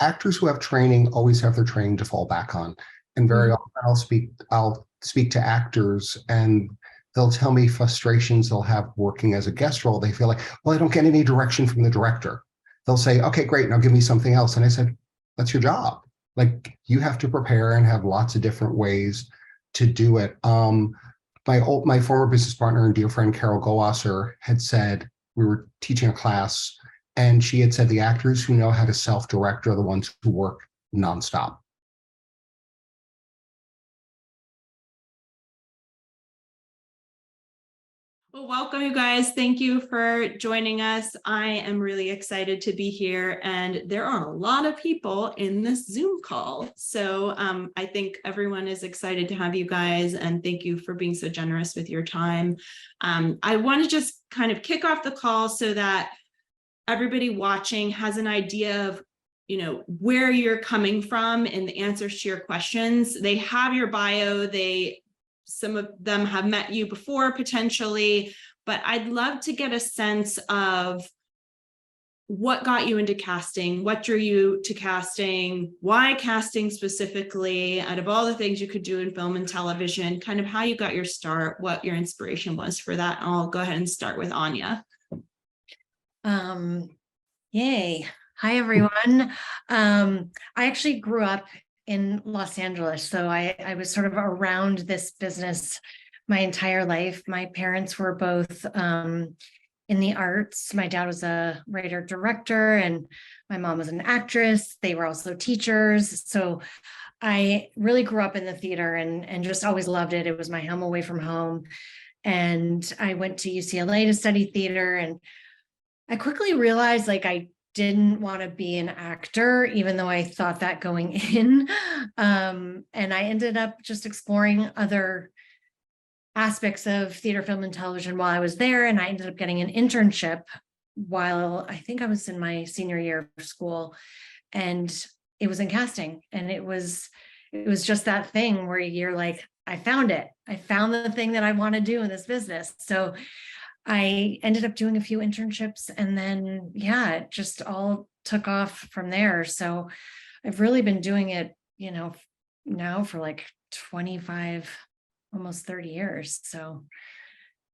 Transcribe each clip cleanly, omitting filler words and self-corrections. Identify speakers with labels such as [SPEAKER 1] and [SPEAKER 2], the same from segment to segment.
[SPEAKER 1] actors who have training always have their training to fall back on. And very often I'll speak to actors and they'll tell me frustrations they'll have working as a guest role. They feel like, well, I don't get any direction from the director. They'll say, okay, great, now give me something else. And I said, that's your job. Like, you have to prepare and have lots of different ways to do it. My former business partner and dear friend, Carol Goasser, had said, we were teaching a class, and she had said the actors who know how to self-direct are the ones who work nonstop.
[SPEAKER 2] Well, welcome, you guys. Thank you for joining us. I am really excited to be here, and there are a lot of people in this Zoom call. So I think everyone is excited to have you guys, and thank you for being so generous with your time. I want to just kind of kick off the call so that everybody watching has an idea of where you're coming from and the answers to your questions. They have your bio. Some of them have met you before potentially, but I'd love to get a sense of what got you into casting, what drew you to casting, why casting specifically, out of all the things you could do in film and television, kind of how you got your start, what your inspiration was for that. I'll go ahead and start with Anya.
[SPEAKER 3] Yay. Hi, everyone. I actually grew up in Los Angeles, so I was sort of around this business my entire life. My parents were both in the arts. My dad was a writer director, and my mom was an actress. They were also teachers. So I really grew up in the theater and just always loved it. It was my home away from home. And I went to UCLA to study theater, and I quickly realized I didn't want to be an actor, even though I thought that going in. And I ended up just exploring other aspects of theater, film, and television while I was there. And I ended up getting an internship while I think I was in my senior year of school. And it was in casting. And it was just that thing where you're like, I found it. I found the thing that I want to do in this business. So I ended up doing a few internships, and then, it just all took off from there. So I've really been doing it, now for 25, almost 30 years. So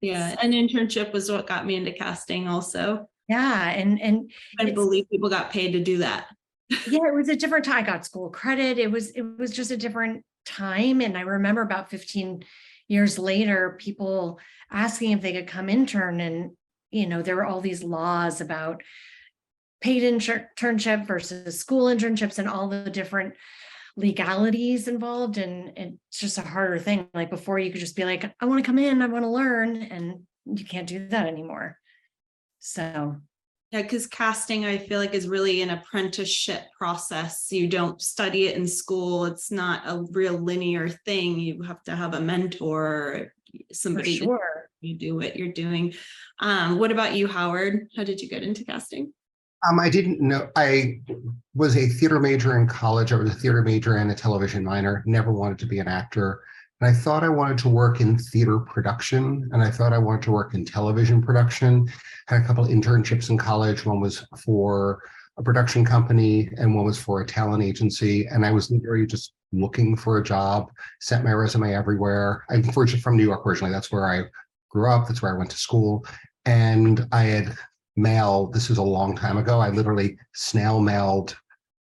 [SPEAKER 2] yeah, an internship was what got me into casting also.
[SPEAKER 3] Yeah. And
[SPEAKER 2] I believe people got paid to do that.
[SPEAKER 3] Yeah, it was a different time. I got school credit. It was just a different time. And I remember about 15 years later, people asking if they could come intern, and there were all these laws about paid internship versus school internships and all the different legalities involved, and it's just a harder thing. Before, you could just be like, I want to come in, I want to learn, and you can't do that anymore. So
[SPEAKER 2] yeah, because casting, I feel like, is really an apprenticeship process. You don't study it in school. It's not a real linear thing. You have to have a mentor, somebody to you do what you're doing. What about you, Howard? How did you get into casting?
[SPEAKER 1] I didn't know. I was a theater major in college. I was a theater major and a television minor. Never wanted to be an actor. And I thought I wanted to work in theater production, and I thought I wanted to work in television production. Had a couple of internships in college. One was for a production company and one was for a talent agency. And I was literally just looking for a job, sent my resume everywhere. I'm from New York originally. That's where I grew up. That's where I went to school. And I had mailed, this was a long time ago, I literally snail mailed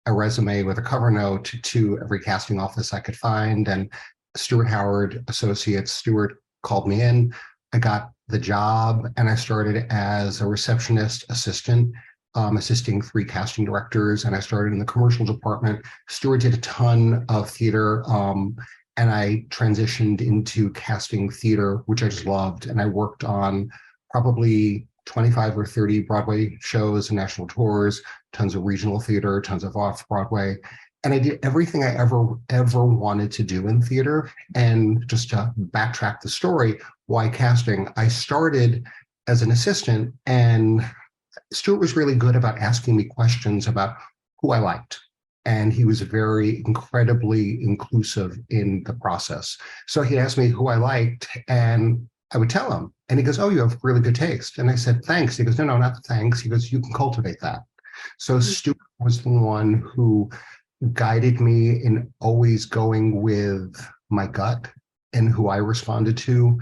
[SPEAKER 1] a resume with a cover note to every casting office I could find. And Stuart Howard Associates, Stuart called me in. I got the job, and I started as a receptionist assistant, assisting 3 casting directors, and I started in the commercial department. Stuart did a ton of theater, and I transitioned into casting theater, which I just loved. And I worked on probably 25 or 30 Broadway shows and national tours, tons of regional theater, tons of off-Broadway. And I did everything I ever wanted to do in theater. And just to backtrack the story, why casting? I started as an assistant, and Stuart was really good about asking me questions about who I liked. And he was very incredibly inclusive in the process. So he'd ask me who I liked, and I would tell him. And he goes, oh, you have really good taste. And I said, thanks. He goes, no, not thanks. He goes, you can cultivate that. So Stuart was the one who guided me in always going with my gut and who I responded to,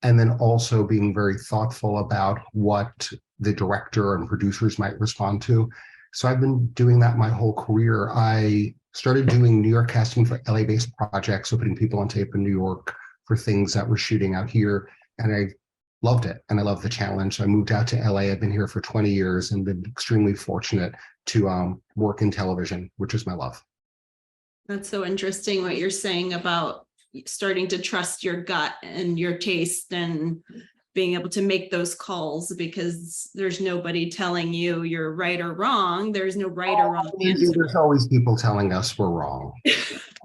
[SPEAKER 1] and then also being very thoughtful about what the director and producers might respond to. So I've been doing that my whole career. I started doing New York casting for LA-based projects, so putting people on tape in New York for things that we're shooting out here. And I loved it. And I love the challenge. So I moved out to LA. I've been here for 20 years and been extremely fortunate to work in television, which is my love.
[SPEAKER 2] That's so interesting what you're saying about starting to trust your gut and your taste and being able to make those calls, because there's nobody telling you you're right or wrong. There's no right or wrong answer.
[SPEAKER 1] There's always people telling us we're wrong.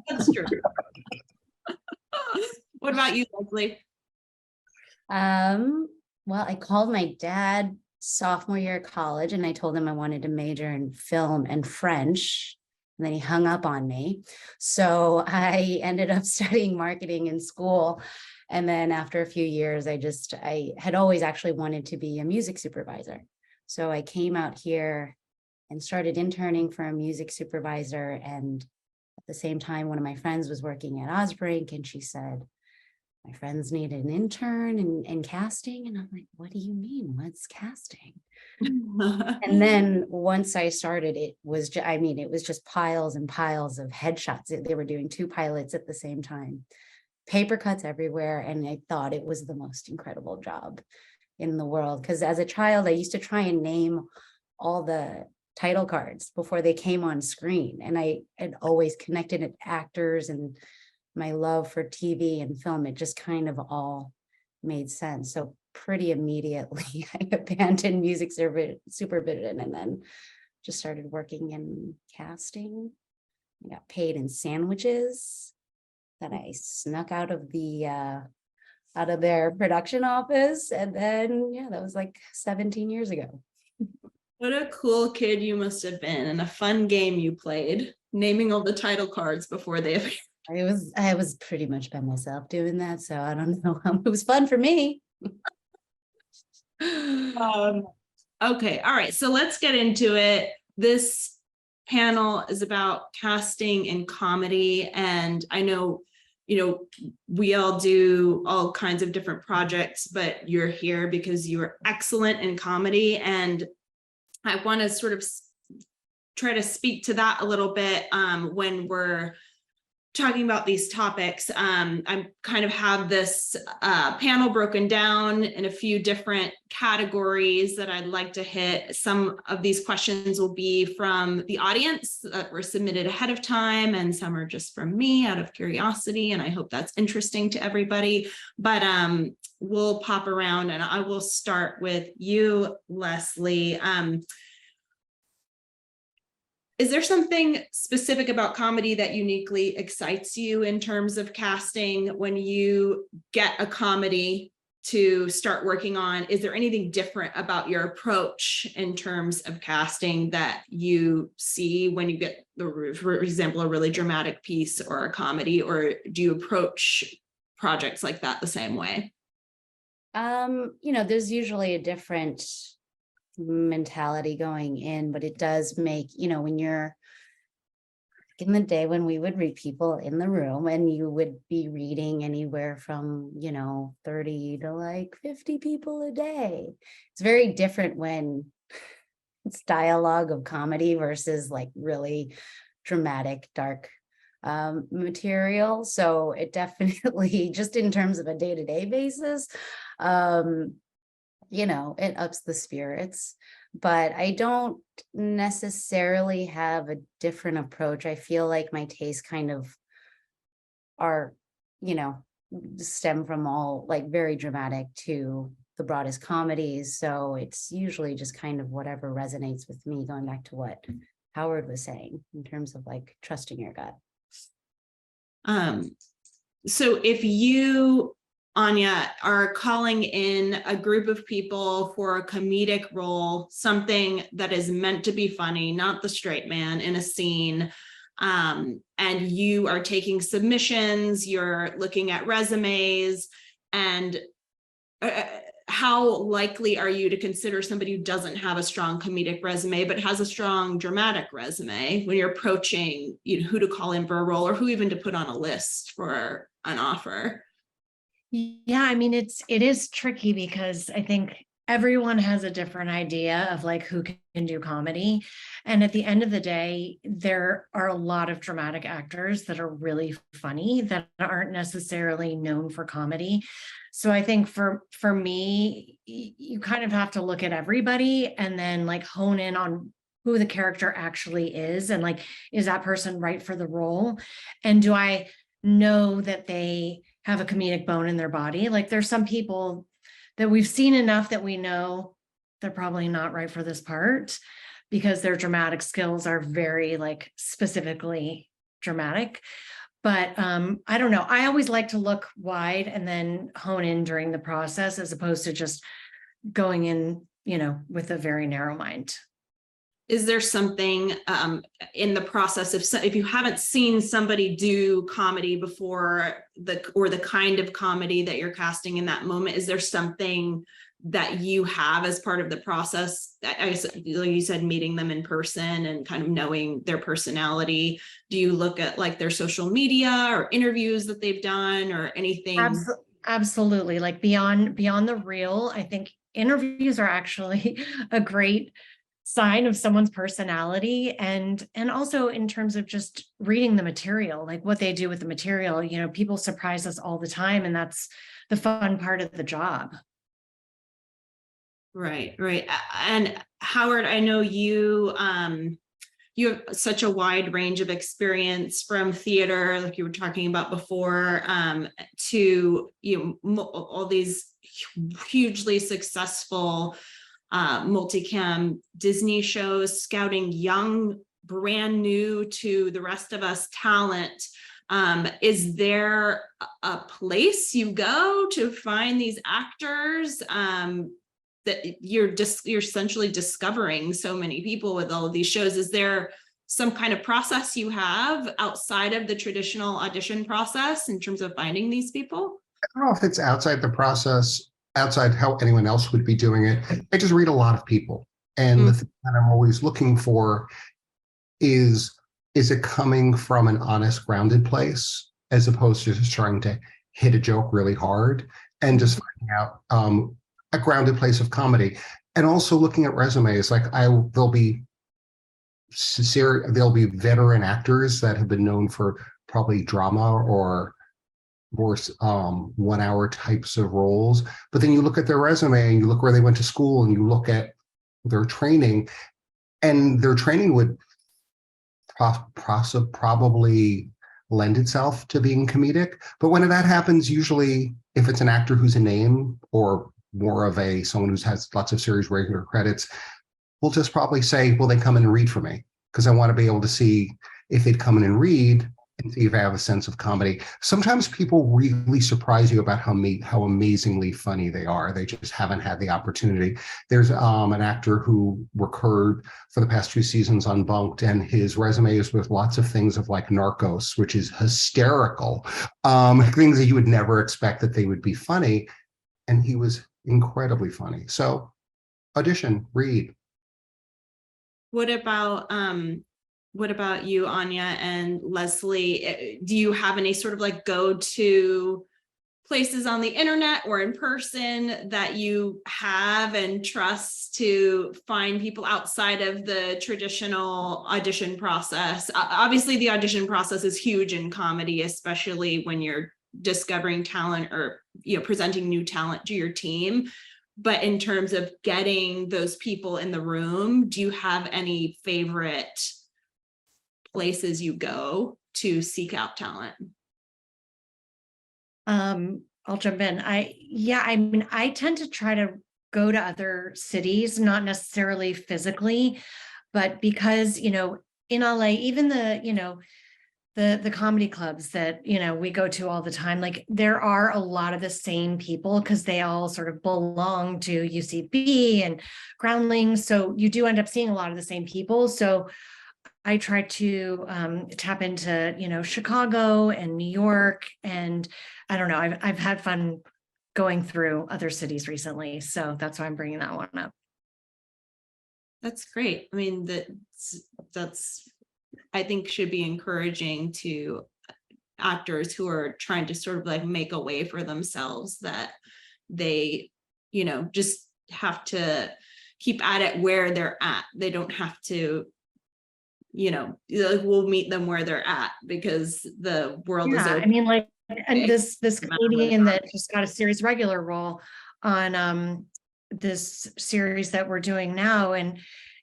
[SPEAKER 2] That's true. What about you, Leslie?
[SPEAKER 4] Well, I called my dad sophomore year of college and I told him I wanted to major in film and French. And then he hung up on me. So I ended up studying marketing in school. And then after a few years, I had always actually wanted to be a music supervisor. So I came out here and started interning for a music supervisor. And at the same time, one of my friends was working at Osbrink and she said, my friends need an intern in casting. And I'm like, what do you mean? What's casting? And then once I started, it was just piles and piles of headshots. They were doing 2 pilots at the same time, paper cuts everywhere. And I thought it was the most incredible job in the world. Because as a child, I used to try and name all the title cards before they came on screen. And I had always connected at actors and my love for TV and film. It just kind of all made sense. So pretty immediately I abandoned music supervision and then just started working in casting. I got paid in sandwiches that I snuck out of their production office. And then, yeah, that was like 17 years ago.
[SPEAKER 2] What a cool kid you must have been, and a fun game you played, naming all the title cards before they appeared.
[SPEAKER 4] I was pretty much by myself doing that. So I don't know. It was fun for me.
[SPEAKER 2] Okay, all right, so let's get into it. This panel is about casting in comedy, and I know, we all do all kinds of different projects, but you're here because you're excellent in comedy, and I want to sort of try to speak to that a little bit when we're talking about these topics. I kind of have this panel broken down in a few different categories that I'd like to hit. Some of these questions will be from the audience that were submitted ahead of time, and some are just from me out of curiosity, and I hope that's interesting to everybody. But we'll pop around, and I will start with you, Leslie. Is there something specific about comedy that uniquely excites you in terms of casting when you get a comedy to start working on? Is there anything different about your approach in terms of casting that you see when you get, for example, a really dramatic piece or a comedy, or do you approach projects like that the same way?
[SPEAKER 4] There's usually a different mentality going in, but it does make, when you're in the day when we would read people in the room and you would be reading anywhere from 30 to like 50 people a day, it's very different when it's dialogue of comedy versus like really dramatic dark material. So it definitely, just in terms of a day-to-day basis, it ups the spirits, but I don't necessarily have a different approach. I feel like my tastes kind of are, stem from all like very dramatic to the broadest comedies. So it's usually just kind of whatever resonates with me, going back to what Howard was saying in terms of like trusting your gut.
[SPEAKER 2] So if you, Anya, are calling in a group of people for a comedic role, something that is meant to be funny, not the straight man in a scene, and you are taking submissions, you're looking at resumes, and how likely are you to consider somebody who doesn't have a strong comedic resume, but has a strong dramatic resume when you're approaching, who to call in for a role or who even to put on a list for an offer?
[SPEAKER 3] Yeah, I mean, it is tricky because I think everyone has a different idea of like who can do comedy. And at the end of the day, there are a lot of dramatic actors that are really funny that aren't necessarily known for comedy. So I think for me, you kind of have to look at everybody and then like hone in on who the character actually is. And like, is that person right for the role? And do I know that they have a comedic bone in their body? Like there's some people that we've seen enough that we know they're probably not right for this part because their dramatic skills are very like specifically dramatic. But I don't know. I always like to look wide and then hone in during the process as opposed to just going in, with a very narrow mind.
[SPEAKER 2] Is there something in the process if you haven't seen somebody do comedy before the kind of comedy that you're casting in that moment, is there something that you have as part of the process? I guess, like you said, meeting them in person and kind of knowing their personality. Do you look at like their social media or interviews that they've done or anything?
[SPEAKER 3] Absolutely. Like beyond the reel, I think interviews are actually a great sign of someone's personality, and also in terms of just reading the material, like what they do with the material. People surprise us all the time, and that's the fun part of the job.
[SPEAKER 2] Right. And Howard, I know you you have such a wide range of experience, from theater, like you were talking about before, to all these hugely successful multicam Disney shows, scouting young, brand new to the rest of us talent. Is there a place you go to find these actors that you're essentially discovering so many people with all of these shows? Is there some kind of process you have outside of the traditional audition process in terms of finding these people?
[SPEAKER 1] I don't know if it's outside the process, outside how anyone else would be doing it. I just read a lot of people. And the thing that I'm always looking for is it coming from an honest, grounded place, as opposed to just trying to hit a joke really hard, and just finding out a grounded place of comedy. And also looking at resumes, like there'll be veteran actors that have been known for probably drama or more 1 hour types of roles. But then you look at their resume and you look where they went to school and you look at their training, and their training would probably lend itself to being comedic. But when that happens, usually if it's an actor who's a name or more of someone who has lots of series regular credits, we'll just probably say, well, they come in and read for me, because I want to be able to see if they'd come in and read and see if I have a sense of comedy. Sometimes people really surprise you about how amazingly funny they are. They just haven't had the opportunity. There's an actor who recurred for the past 2 seasons on Bunked, and his resume is with lots of things of like Narcos, which is hysterical. Things that you would never expect that they would be funny. And he was incredibly funny. So audition, read.
[SPEAKER 2] What about you, Anya and Leslie? Do you have any sort of like go-to places on the internet or in person that you have and trust to find people outside of the traditional audition process? Obviously, the audition process is huge in comedy, especially when you're discovering talent or presenting new talent to your team. But in terms of getting those people in the room, do you have any favorite places you go to seek out talent?
[SPEAKER 3] I'll jump in. I tend to try to go to other cities, not necessarily physically, but because, in LA, even the comedy clubs that, we go to all the time, like there are a lot of the same people because they all sort of belong to UCB and Groundlings. So you do end up seeing a lot of the same people. So I try to tap into, Chicago and New York, and I don't know, I've had fun going through other cities recently. So that's why I'm bringing that one up.
[SPEAKER 2] That's great. I mean, that's I think should be encouraging to actors who are trying to sort of like make a way for themselves, that they, just have to keep at it where they're at. They don't have to, we'll meet them where they're at because the world is
[SPEAKER 3] Yeah,
[SPEAKER 2] open.
[SPEAKER 3] I mean, like, and this
[SPEAKER 2] matter where
[SPEAKER 3] comedian
[SPEAKER 2] they are.
[SPEAKER 3] that just got a series regular role on this series that we're doing now, and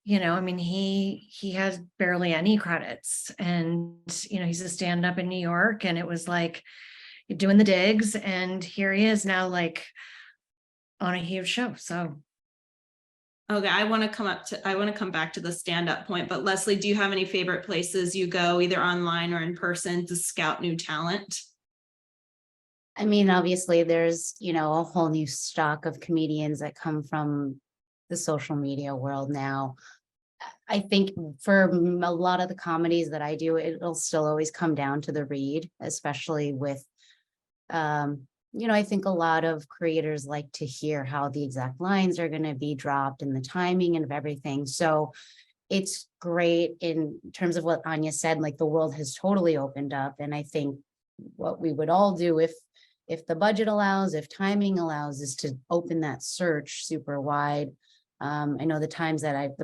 [SPEAKER 3] I mean, he has barely any credits, and he's a stand-up in New York, and it was like doing the digs, and here he is now, like on a huge show. So
[SPEAKER 2] Okay, I want to come back to the stand-up point, but Leslie, do you have any favorite places you go, either online or in person, to scout new talent?
[SPEAKER 4] I mean, obviously there's, a whole new stock of comedians that come from the social media world now. I think for a lot of the comedies that I do, it'll still always come down to the read, especially with, I think a lot of creators like to hear how the exact lines are going to be dropped and the timing and of everything. So it's great in terms of what Anya said, like the world has totally opened up. And I think what we would all do if the budget allows, if timing allows, is to open that search super wide. I know the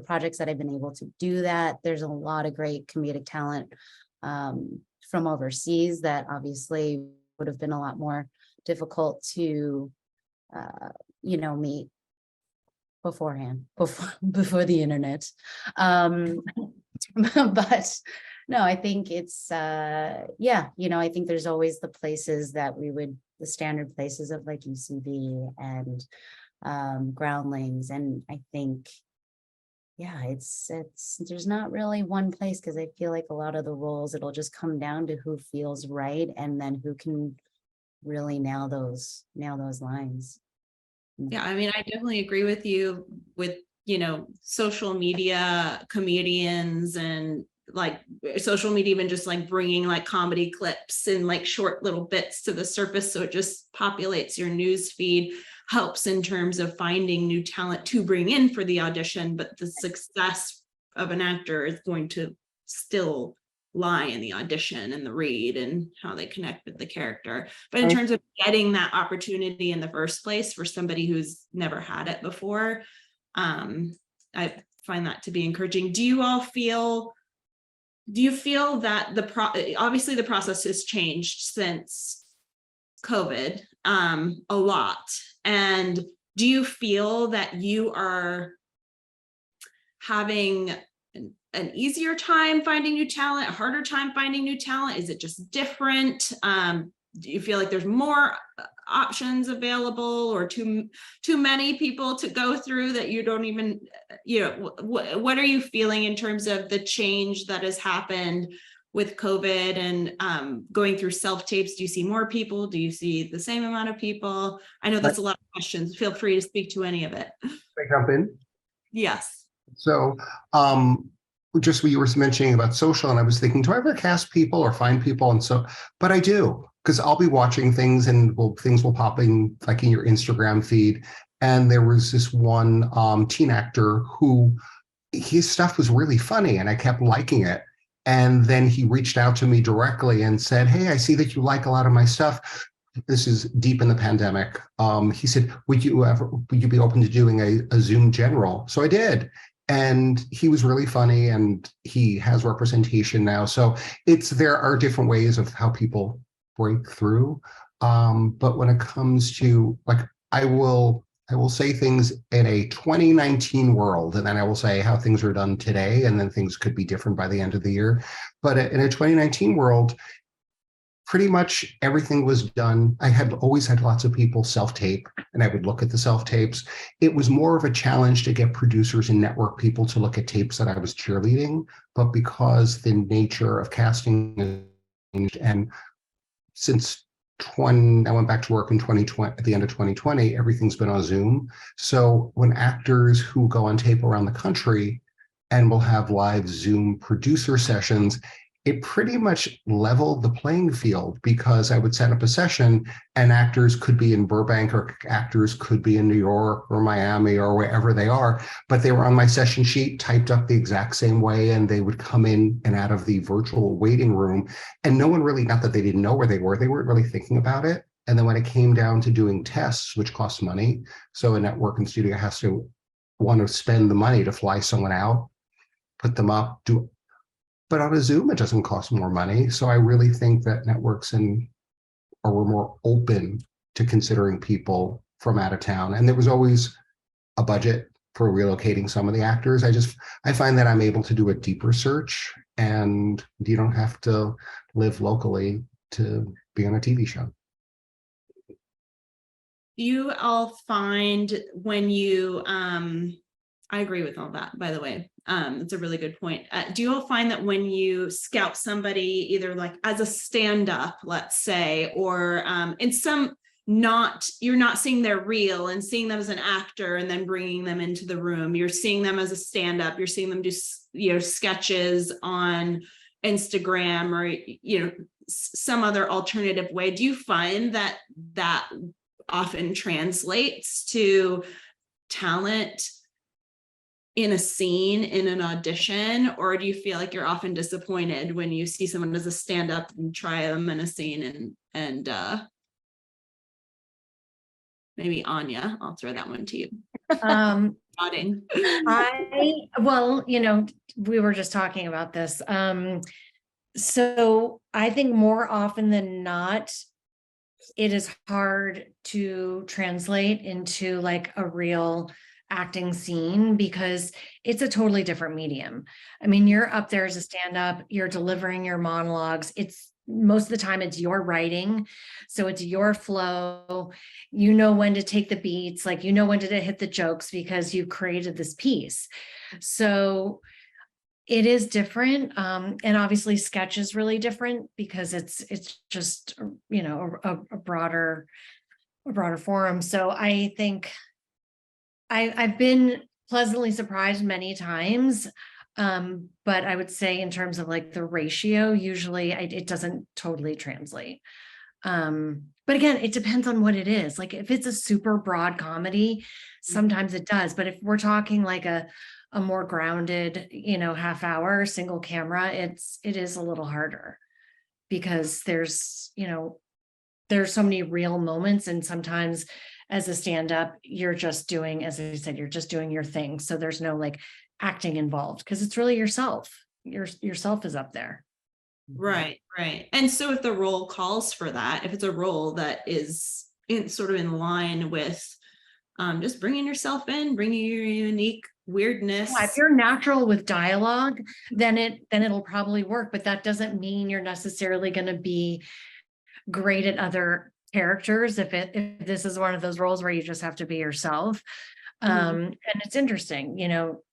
[SPEAKER 4] projects that I've been able to do that, there's a lot of great comedic talent from overseas that obviously would have been a lot more difficult to, meet beforehand, before the internet. But no, I think it's, I think there's always the places that the standard places of like UCB and Groundlings. And I think, there's not really one place, because I feel like a lot of the roles, it'll just come down to who feels right and then who can really nail those lines.
[SPEAKER 2] Yeah, I mean, I definitely agree with you with, social media comedians and like social media, even just like bringing like comedy clips and like short little bits to the surface. So it just populates your news feed, helps in terms of finding new talent to bring in for the audition. But the success of an actor is going to still lie in the audition and the read and how they connect with the character. But in terms of getting that opportunity in the first place for somebody who's never had it before, I find that to be encouraging. Do you feel that obviously the process has changed since COVID a lot, and do you feel that you are having an easier time finding new talent, a harder time finding new talent? Is it just different? Do you feel like there's more options available, or too many people to go through that you don't even, what are you feeling in terms of the change that has happened with COVID and going through self-tapes? Do you see more people? Do you see the same amount of people? I know that's a lot of questions. Feel free to speak to any of it.
[SPEAKER 1] Can I jump in?
[SPEAKER 2] Yes.
[SPEAKER 1] So, just what you were mentioning about social, and I was thinking, do I ever cast people or find people? And so, but I do, because I'll be watching things and things will pop in like in your Instagram feed. And there was this one teen actor who his stuff was really funny and I kept liking it. And then he reached out to me directly and said, hey, I see that you like a lot of my stuff. This is deep in the pandemic. He said, would you be open to doing a Zoom general? So I did. And he was really funny and he has representation now. So there are different ways of how people break through. But when it comes to like, I will say things in a 2019 world, and then I will say how things are done today, and then things could be different by the end of the year. But in a 2019 world, pretty much everything was done. I had always had lots of people self-tape, and I would look at the self-tapes. It was more of a challenge to get producers and network people to look at tapes that I was cheerleading, but because the nature of casting changed, and since I went back to work in 2020, at the end of 2020, everything's been on Zoom. So when actors who go on tape around the country and will have live Zoom producer sessions, it pretty much leveled the playing field because I would set up a session and actors could be in Burbank or actors could be in New York or Miami or wherever they are, but they were on my session sheet typed up the exact same way, and they would come in and out of the virtual waiting room, and no one really, not that they didn't know where they weren't really thinking about it. And then when it came down to doing tests, which costs money, so a network and studio has to want to spend the money to fly someone out, put them up, but on a Zoom, it doesn't cost more money. So I really think that networks were more open to considering people from out of town. And there was always a budget for relocating some of the actors. I find that I'm able to do a deeper search, and you don't have to live locally to be on a TV show.
[SPEAKER 2] Do you all find when you, I agree with all that, by the way. It's a really good point. Do you all find that when you scout somebody, either like as a stand-up, let's say, or in some you're not seeing their reel and seeing them as an actor and then bringing them into the room, you're seeing them as a stand-up, you're seeing them do, sketches on Instagram or, some other alternative way. Do you find that often translates to talent in a scene, in an audition, or do you feel like you're often disappointed when you see someone as a stand-up and try them in a scene? And maybe Anya, I'll throw that one to you. Nodding.
[SPEAKER 3] Well, we were just talking about this. So I think more often than not, it is hard to translate into like a real acting scene because it's a totally different medium. I mean, you're up there as a stand-up, you're delivering your monologues. It's most of the time it's your writing. So it's your flow. You know when to take the beats, like, when to hit the jokes because you created this piece. So it is different. And obviously sketch is really different because it's just, a broader forum. So I think I've been pleasantly surprised many times. But I would say in terms of like the ratio, usually it doesn't totally translate. But again, it depends on what it is. Like if it's a super broad comedy, sometimes it does. But if we're talking like a more grounded, half hour single camera, it is a little harder because there's so many real moments. And sometimes as a stand-up, you're just doing, as I said, you're just doing your thing. So there's no like acting involved because it's really yourself. Yourself is up there.
[SPEAKER 2] Right. And so if the role calls for that, if it's a role that is sort of in line with just bringing yourself in, bringing your unique weirdness.
[SPEAKER 3] Yeah, if you're natural with dialogue, then it'll probably work. But that doesn't mean you're necessarily going to be great at other characters. If this is one of those roles where you just have to be yourself. And it's interesting,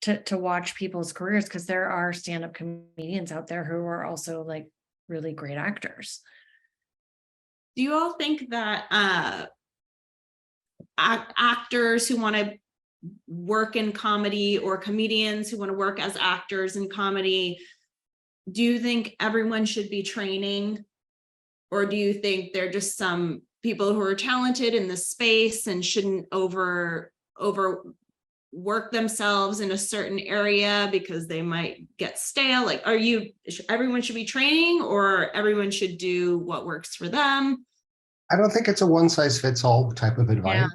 [SPEAKER 3] to watch people's careers because there are stand-up comedians out there who are also like really great actors.
[SPEAKER 2] Do you all think that actors who want to work in comedy or comedians who want to work as actors in comedy, do you think everyone should be training? Or do you think they're just some people who are talented in the space and shouldn't overwork themselves in a certain area because they might get stale? Like, everyone should be training or everyone should do what works for them?
[SPEAKER 1] I don't think it's a one size fits all type of advice. Yeah.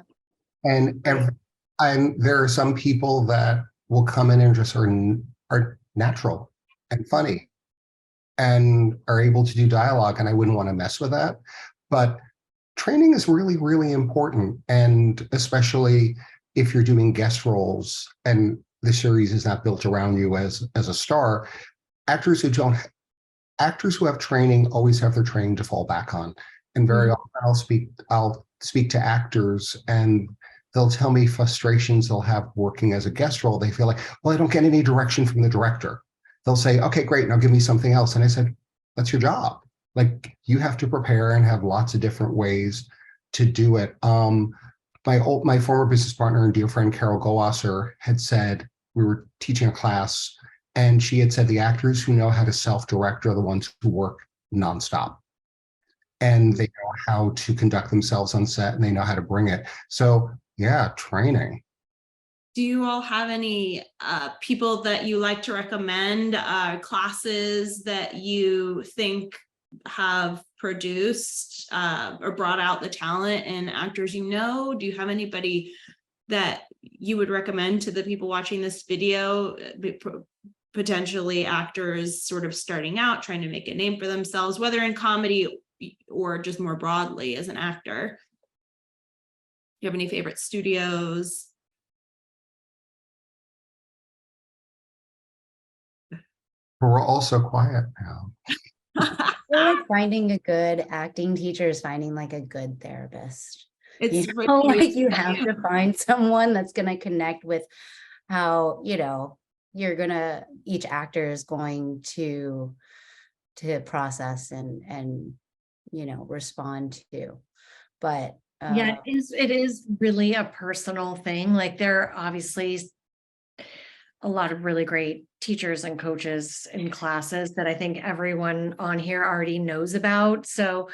[SPEAKER 1] And there are some people that will come in and just are natural and funny and are able to do dialogue, and I wouldn't want to mess with that. But training is really, really important, and especially if you're doing guest roles and the series is not built around you as a star. Actors who have training always have their training to fall back on. And very often I'll speak to actors and they'll tell me frustrations they'll have working as a guest role. They feel like, well, I don't get any direction from the director. They'll say, okay, great, now give me something else. And I said, that's your job. Like, you have to prepare and have lots of different ways to do it. My former business partner and dear friend, Carol Goasser, had said, we were teaching a class And she had said the actors who know how to self-direct are the ones who work nonstop. And they know how to conduct themselves on set and they know how to bring it. So yeah, training.
[SPEAKER 2] Do you all have any people that you like to recommend, classes that you think have produced or brought out the talent in actors you know? Do you have anybody that you would recommend to the people watching this video, potentially actors sort of starting out, trying to make a name for themselves, whether in comedy or just more broadly as an actor? Do you have any favorite studios?
[SPEAKER 1] We're all so quiet now.
[SPEAKER 4] I feel like finding a good acting teacher is finding like a good therapist.
[SPEAKER 2] It's
[SPEAKER 4] You know, like you have to find someone that's going to connect with how, you know, each actor is going to process and, you know, respond to. But
[SPEAKER 3] Yeah, it is really a personal thing. Like there are obviously a lot of really great teachers and coaches in classes that I think everyone on here already knows about. So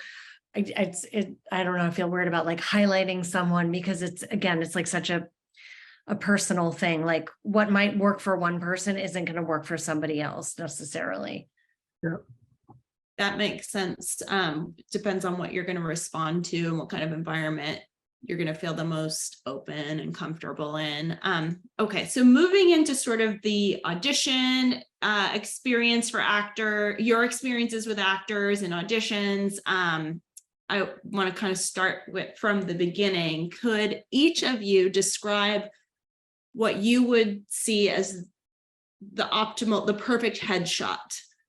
[SPEAKER 3] I don't know, I feel weird about like highlighting someone because it's like such a personal thing. Like what might work for one person isn't going to work for somebody else necessarily.
[SPEAKER 1] Yeah.
[SPEAKER 2] That makes sense. Depends on what you're going to respond to and what kind of environment you're going to feel the most open and comfortable in. Okay, so moving into sort of the audition experience for your experiences with actors and auditions. I want to kind of start from the beginning. Could each of you describe what you would see as the perfect headshot?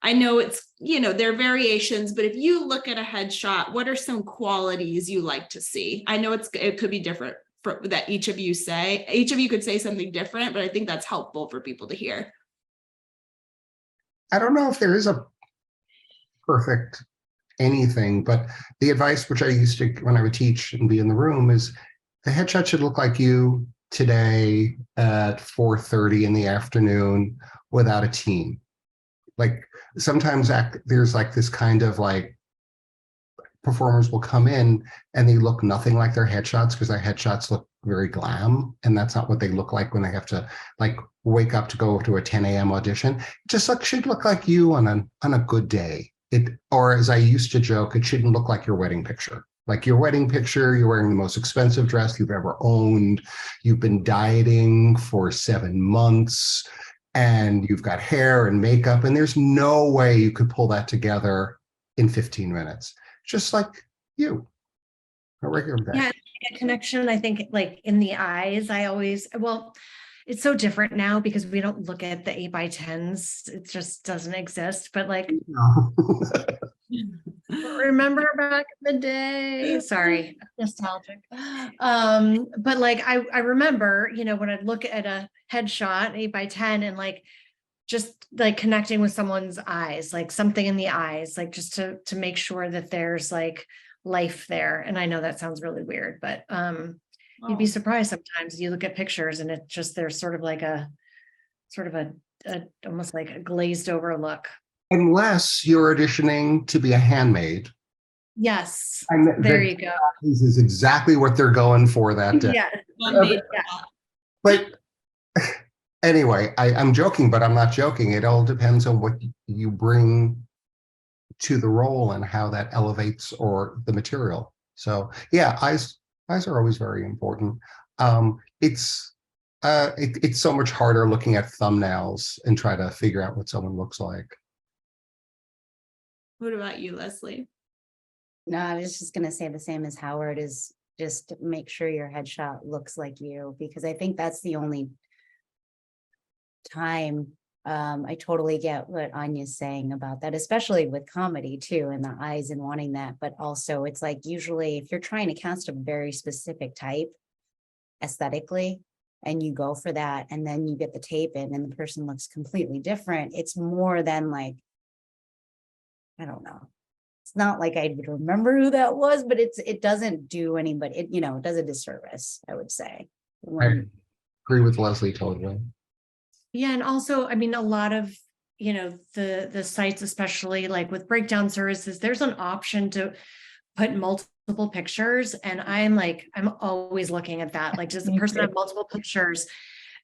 [SPEAKER 2] I know there are variations, but if you look at a headshot, what are some qualities you like to see? I know it could be different that each of you could say something different, but I think that's helpful for people to hear.
[SPEAKER 1] I don't know if there is a perfect anything, but the advice which I used to, when I would teach and be in the room, is the headshot should look like you today at 4:30 in the afternoon without a team. Like sometimes there's like this kind of like performers will come in and they look nothing like their headshots because their headshots look very glam, and that's not what they look like when they have to like wake up to go to a 10 a.m. audition. It just should look like you on a good day. Or as I used to joke, it shouldn't look like your wedding picture. Like your wedding picture, you're wearing the most expensive dress you've ever owned. You've been dieting for 7 months. And you've got hair and makeup, and there's no way you could pull that together in 15 minutes. Just like you, a regular day.
[SPEAKER 3] Yeah, a connection, I think, like in the eyes, it's so different now because we don't look at the 8x10s. It just doesn't exist. But like,
[SPEAKER 1] No.
[SPEAKER 3] remember back in the day, sorry, nostalgic. But like, I remember, when I'd look at a headshot 8x10 and like, just like connecting with someone's eyes, like something in the eyes, like just to make sure that there's like life there. And I know that sounds really weird, but you'd be surprised sometimes you look at pictures and it just, there's sort of a almost like a glazed over look.
[SPEAKER 1] Unless you're auditioning to be a handmaid.
[SPEAKER 3] Yes,
[SPEAKER 1] And
[SPEAKER 3] there you go.
[SPEAKER 1] This is exactly what they're going for that day.
[SPEAKER 3] Yeah.
[SPEAKER 1] But anyway, I'm joking, but I'm not joking. It all depends on what you bring to the role and how that elevates or the material. So yeah, eyes are always very important. It's so much harder looking at thumbnails and try to figure out what someone looks like.
[SPEAKER 2] What about you, Leslie?
[SPEAKER 4] No, I was just going to say the same as Howard, is just make sure your headshot looks like you, because I think that's the only time. I totally get what Anya's saying about that, especially with comedy too, and the eyes and wanting that. But also it's like, usually if you're trying to cast a very specific type aesthetically and you go for that, and then you get the tape in and the person looks completely different, it's more than like, I don't know. It's not like I would remember who that was, but it doesn't do anybody, it does a disservice, I would say.
[SPEAKER 1] I agree with Leslie totally.
[SPEAKER 3] Yeah, and also, I mean, a lot of, the sites, especially like with breakdown services, there's an option to put multiple pictures. And I'm always looking at that. Like, does the
[SPEAKER 4] Me
[SPEAKER 3] person
[SPEAKER 4] too.
[SPEAKER 3] have multiple pictures?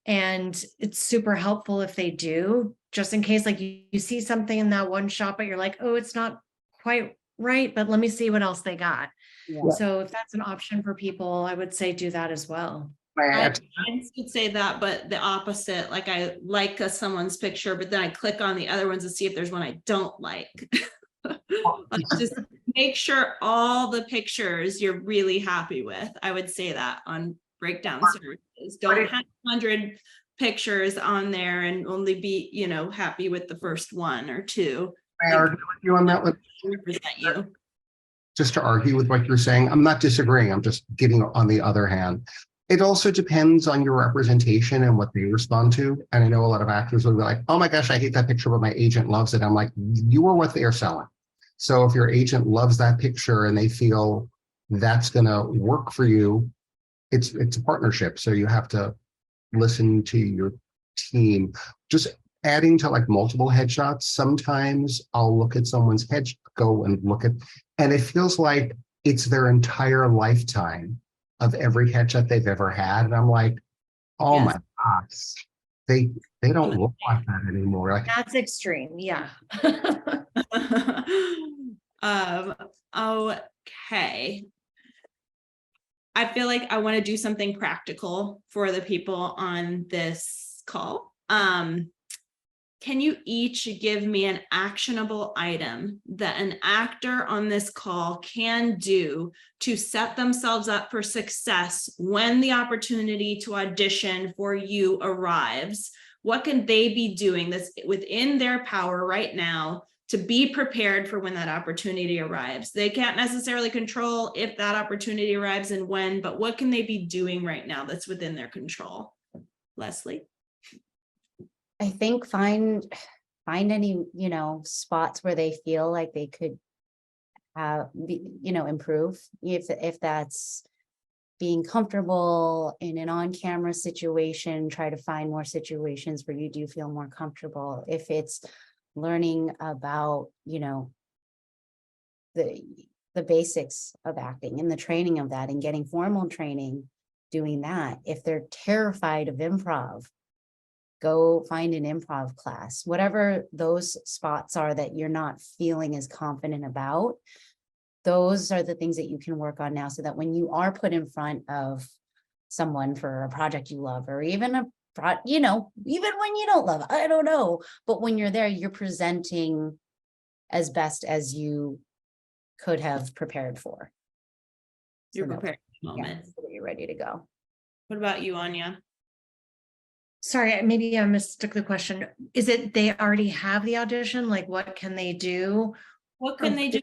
[SPEAKER 3] And it's super helpful if they do, just in case, like you see something in that one shot, but you're like, oh, it's not quite right, but let me see what else they got.
[SPEAKER 4] Yeah.
[SPEAKER 3] So if that's an option for people, I would say do that as well.
[SPEAKER 2] I would say that, but the opposite, like I like someone's picture, but then I click on the other ones to see if there's one I don't like. Like, just make sure all the pictures you're really happy with. I would say that on breakdown services. Don't have 100 pictures on there and only be, happy with the first one or two.
[SPEAKER 1] I argue with you on that one.
[SPEAKER 2] Represent you.
[SPEAKER 1] Just to argue with what you're saying, I'm not disagreeing. I'm just giving on the other hand. It also depends on your representation and what they respond to. And I know a lot of actors will be like, oh my gosh, I hate that picture, but my agent loves it. I'm like, you are what they are selling. So if your agent loves that picture and they feel that's going to work for you, it's a partnership. So you have to listen to your team. Just adding to like multiple headshots. Sometimes I'll look at someone's head, go and look at, and it feels like it's their entire lifetime of every headshot they've ever had. And I'm like, oh my gosh, they don't look like that anymore. Like,
[SPEAKER 3] That's extreme. Yeah.
[SPEAKER 2] Okay. I feel like I want to do something practical for the people on this call. Can you each give me an actionable item that an actor on this call can do to set themselves up for success when the opportunity to audition for you arrives? What can they be doing that's within their power right now to be prepared for when that opportunity arrives? They can't necessarily control if that opportunity arrives and when, but what can they be doing right now that's within their control? Leslie?
[SPEAKER 4] I think find any, spots where they feel like they could improve. If that's being comfortable in an on-camera situation, try to find more situations where you do feel more comfortable. If it's learning about, the basics of acting and the training of that and getting formal training, doing that. If they're terrified of improv, go find an improv class. Whatever those spots are that you're not feeling as confident about, those are the things that you can work on now, so that when you are put in front of someone for a project you love, or even even when you don't love it, I don't know, but when you're there, you're presenting as best as you could have prepared for.
[SPEAKER 2] You're prepared for the moment.
[SPEAKER 4] So that you're ready to go.
[SPEAKER 2] What about you, Anya?
[SPEAKER 3] Sorry, maybe I mistook the question. Is it they already have the audition? Like, what can they do?
[SPEAKER 2] What can they do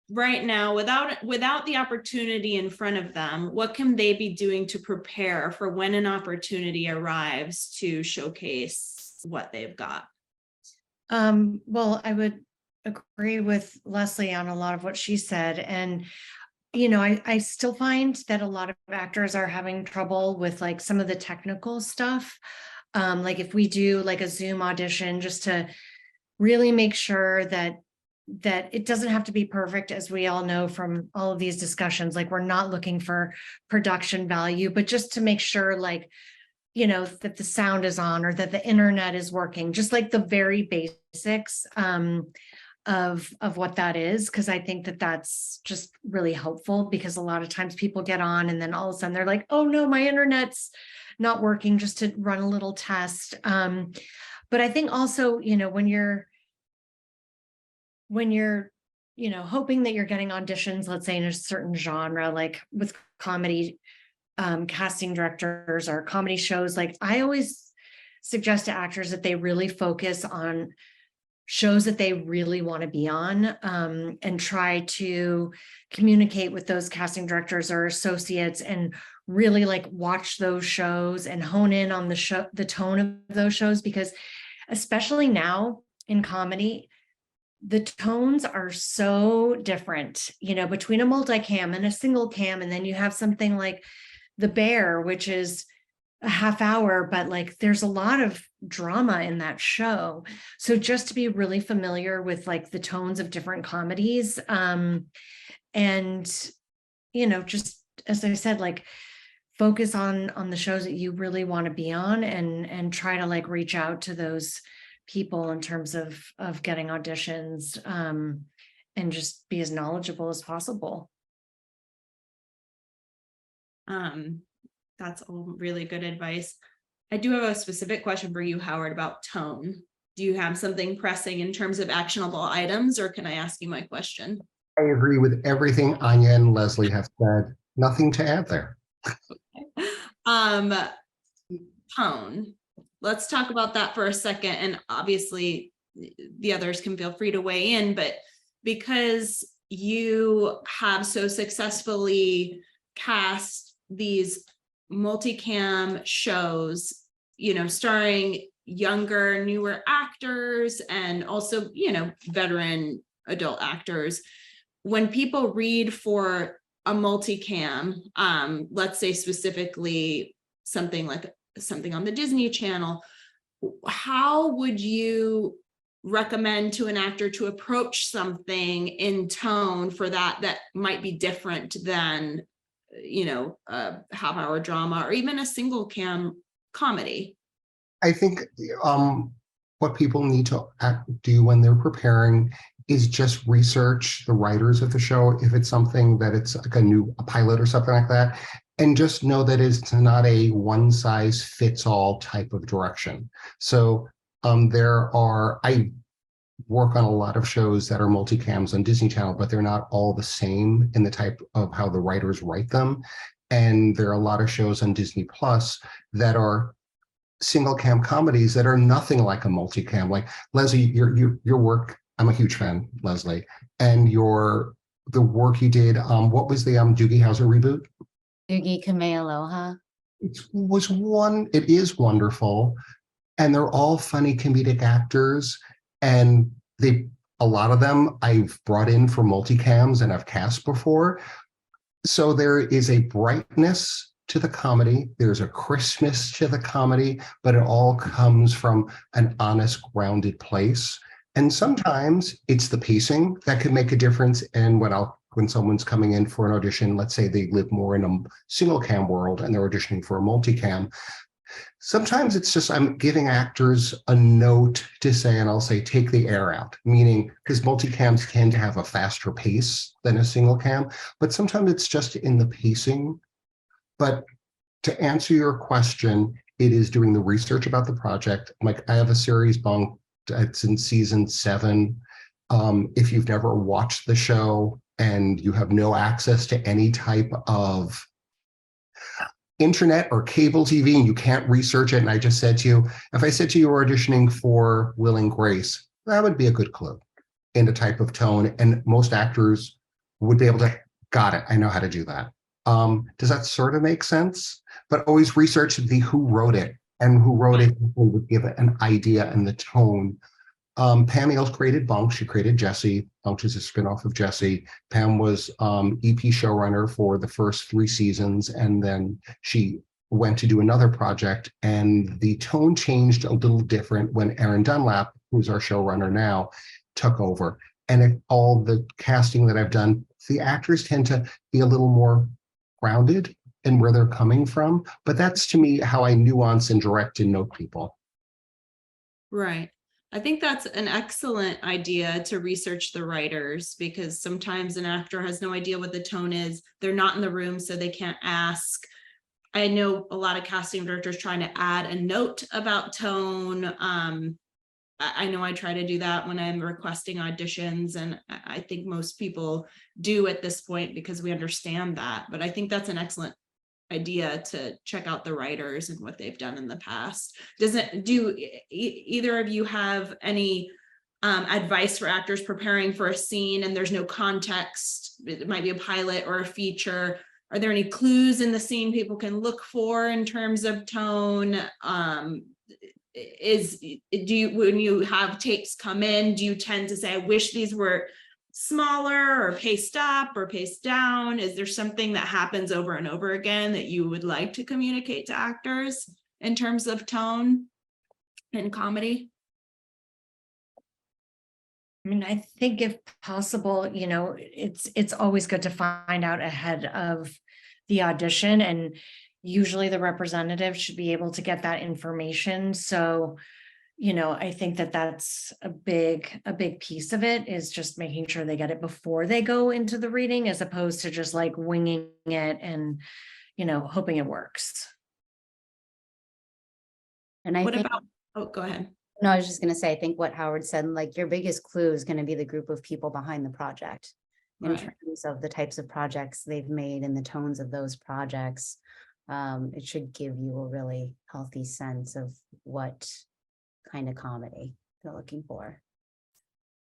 [SPEAKER 2] right now without the opportunity in front of them? What can they be doing to prepare for when an opportunity arrives to showcase what they've got?
[SPEAKER 3] Well, I would agree with Leslie on a lot of what she said. And I still find that a lot of actors are having trouble with like some of the technical stuff. Like if we do like a Zoom audition, just to really make sure that it doesn't have to be perfect, as we all know from all of these discussions. Like, we're not looking for production value, but just to make sure that the sound is on, or that the internet is working, just like the very basics of what that is. Because I think that that's just really helpful, because a lot of times people get on and then all of a sudden they're like, oh no, my internet's not working, just to run a little test. But I think also, when you're hoping that you're getting auditions, let's say in a certain genre, like with comedy casting directors or comedy shows, like I always suggest to actors that they really focus on shows that they really want to be on, and try to communicate with those casting directors or associates, and really like watch those shows and hone in on the tone of those shows, because especially now in comedy, the tones are so different, between a multicam and a single cam. And then you have something like The Bear, which is a half hour, but like there's a lot of drama in that show. So just to be really familiar with like the tones of different comedies, and just as I said, like focus on the shows that you really want to be on, and try to like reach out to those people in terms of getting auditions, and just be as knowledgeable as possible.
[SPEAKER 2] That's all really good advice. I do have a specific question for you, Howard, about tone. Do you have something pressing in terms of actionable items, or can I ask you my question?
[SPEAKER 1] I agree with everything Anya and Leslie have said. Nothing to add there.
[SPEAKER 2] Tone. Let's talk about that for a second. And obviously the others can feel free to weigh in, but because you have so successfully cast these multicam shows, starring younger, newer actors, and also, veteran adult actors. When people read for a multicam, let's say specifically something on the Disney Channel, how would you recommend to an actor to approach something in tone for that might be different than, a half-hour drama or even a single cam comedy?
[SPEAKER 1] I think what people need to do when they're preparing is just research the writers of the show, if it's something that it's like a pilot or something like that, and just know that it's not a one-size-fits-all type of direction. So I work on a lot of shows that are multicams on Disney Channel, but they're not all the same in the type of how the writers write them. And there are a lot of shows on Disney Plus that are single cam comedies that are nothing like a multicam. Like Leslie, your work, I'm a huge fan, Leslie, and the work you did. What was the Doogie Howser reboot?
[SPEAKER 4] Doogie Kamealoha.
[SPEAKER 1] It is wonderful, and they're all funny comedic actors, and a lot of them I've brought in for multicams and I've cast before. So there is a brightness to the comedy, there's a crispness to the comedy, but it all comes from an honest, grounded place. And sometimes it's the pacing that could make a difference. And when someone's coming in for an audition, let's say they live more in a single cam world and they're auditioning for a multicam, sometimes it's just I'm giving actors a note to say, and I'll say, take the air out, meaning because multicams tend to have a faster pace than a single cam, but sometimes it's just in the pacing. But to answer your question, it is doing the research about the project. Like I have a series bunk, it's in season 7. If you've never watched the show and you have no access to any type of internet or cable TV and you can't research it, and I just said to you, if I said to you you're auditioning for Will and Grace, that would be a good clue in the type of tone, and most actors would be able to, got it, I know how to do that. Does that sort of make sense? But always research who wrote it, and who wrote it would give it an idea and the tone. Pam Ailes created Bunk. She created Jessie. Bunk is a spinoff of Jessie. Pam was EP showrunner for the first 3 seasons, and then she went to do another project, and the tone changed a little different when Aaron Dunlap, who's our showrunner now, took over. And all the casting that I've done, the actors tend to be a little more grounded in where they're coming from. But that's, to me, how I nuance and direct and note people.
[SPEAKER 2] Right. I think that's an excellent idea to research the writers, because sometimes an actor has no idea what the tone is. They're not in the room, so they can't ask. I know a lot of casting directors trying to add a note about tone. I know I try to do that when I'm requesting auditions, and I think most people do at this point because we understand that. But I think that's an excellent idea to check out the writers and what they've done in the past. Do either of you have any advice for actors preparing for a scene and there's no context? It might be a pilot or a feature. Are there any clues in the scene people can look for in terms of tone? When you have takes come in, do you tend to say, I wish these were smaller or paced up or paced down? Is there something that happens over and over again that you would like to communicate to actors in terms of tone in comedy?
[SPEAKER 3] I mean, I think if possible, you know, it's always good to find out ahead of the audition, and usually the representative should be able to get that information. So, you know, I think that that's a big piece of it, is just making sure they get it before they go into the reading, as opposed to just like winging it and, you know, hoping it works.
[SPEAKER 4] And I
[SPEAKER 2] What
[SPEAKER 4] think,
[SPEAKER 2] about, oh, go ahead.
[SPEAKER 4] no, I was just gonna say, I think what Howard said, like your biggest clue is gonna be the group of people behind the project. In
[SPEAKER 2] Right.
[SPEAKER 4] terms of the types of projects they've made and the tones of those projects. It should give you a really healthy sense of what kind of comedy they're looking for.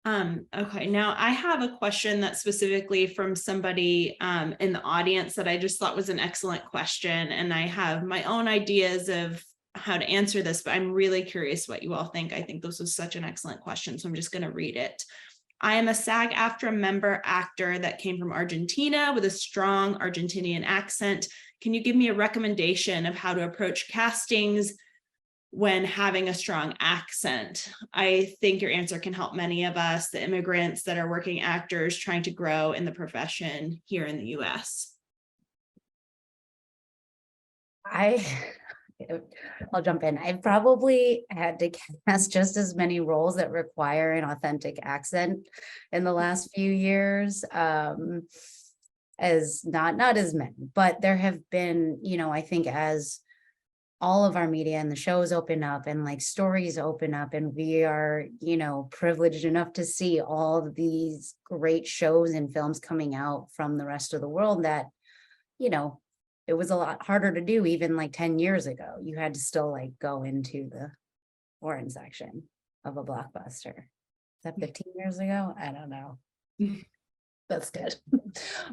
[SPEAKER 2] Okay, now I have a question that's specifically from somebody in the audience that I just thought was an excellent question. And I have my own ideas of how to answer this, but I'm really curious what you all think. I think this was such an excellent question, so I'm just going to read it. I am a SAG-AFTRA member actor that came from Argentina with a strong Argentinian accent. Can you give me a recommendation of how to approach castings when having a strong accent? I think your answer can help many of us, the immigrants that are working actors trying to grow in the profession here in the US.
[SPEAKER 4] I'll jump in. I've probably had to cast just as many roles that require an authentic accent in the last few years, as not as many, but there have been, you know, I think as all of our media and the shows open up and like stories open up, and we are, you know, privileged enough to see all of these great shows and films coming out from the rest of the world, that, you know, it was a lot harder to do even like 10 years ago. You had to still like go into the foreign section of a blockbuster. Is that 15 years ago? I don't know. That's good.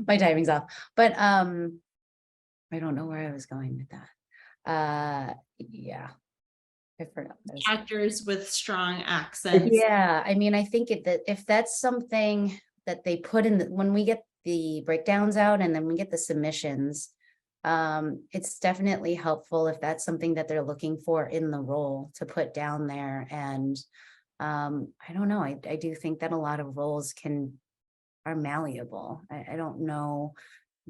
[SPEAKER 4] My timing's off. But I don't know where I was going with that. Yeah. I forgot this.
[SPEAKER 2] Actors with strong accents.
[SPEAKER 4] Yeah, I mean, I think if that's something that they put in when we get the breakdowns out and then we get the submissions, it's definitely helpful if that's something that they're looking for in the role to put down there. And I don't know, I do think that a lot of roles are malleable. I don't know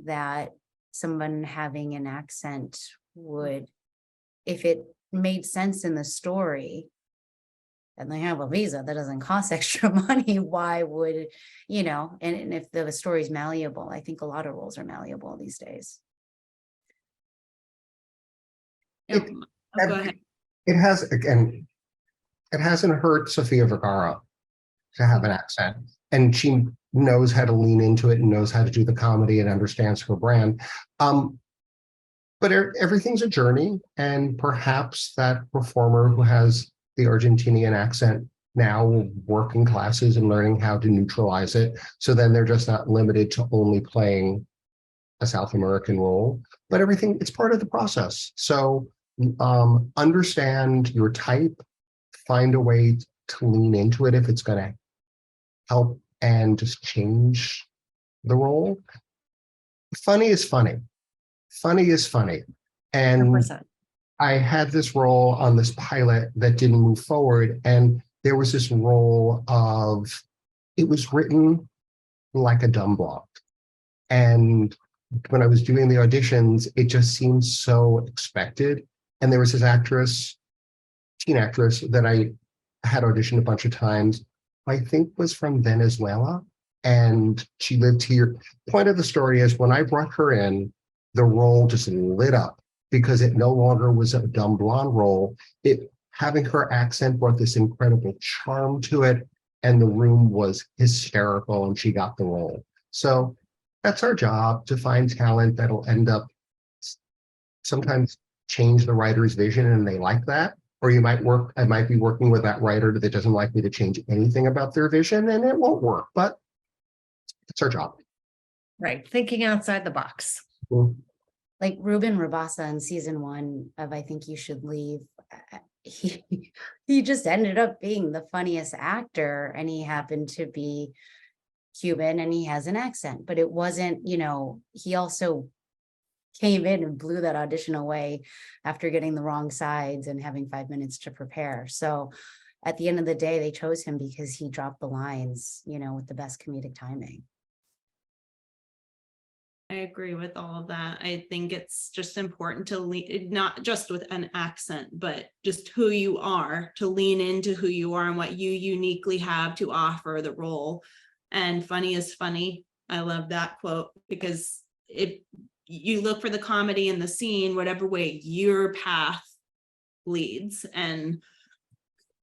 [SPEAKER 4] that someone having an accent would, if it made sense in the story and they have a visa that doesn't cost extra money, why would, you know, and if the story's malleable, I think a lot of roles are malleable these days.
[SPEAKER 2] Go ahead.
[SPEAKER 1] It has, again, it hasn't hurt Sofia Vergara to have an accent, and she knows how to lean into it and knows how to do the comedy and understands her brand. But everything's a journey, and perhaps that performer who has the Argentinian accent now will work in classes and learning how to neutralize it. So then they're just not limited to only playing a South American role, but everything, it's part of the process. So understand your type, find a way to lean into it if it's going to help, and just change the role. Funny is funny. Funny is funny. And
[SPEAKER 3] 100%.
[SPEAKER 1] I had this role on this pilot that didn't move forward. And there was this role of, it was written like a dumb blog. And when I was doing the auditions, it just seemed so expected. And there was this actress, teen actress, that I had auditioned a bunch of times, I think was from Venezuela. And she lived here. Point of the story is, when I brought her in, the role just lit up because it no longer was a dumb blonde role. Having her accent brought this incredible charm to it, and the room was hysterical, and she got the role. So that's our job, to find talent that'll end up sometimes change the writer's vision and they like that. Or I might be working with that writer that doesn't like me to change anything about their vision, and it won't work, but it's our job.
[SPEAKER 3] Right. Thinking outside the box.
[SPEAKER 1] Mm-hmm.
[SPEAKER 4] Like Ruben Rabasa in season 1 of I Think You Should Leave, he just ended up being the funniest actor, and he happened to be Cuban and he has an accent, but it wasn't, you know, he also came in and blew that audition away after getting the wrong sides and having 5 minutes to prepare. So at the end of the day, they chose him because he dropped the lines, you know, with the best comedic timing.
[SPEAKER 2] I agree with all of that. I think it's just important to lean, not just with an accent, but just who you are, to lean into who you are and what you uniquely have to offer the role. And funny is funny. I love that quote, because if you look for the comedy in the scene, whatever way your path leads. And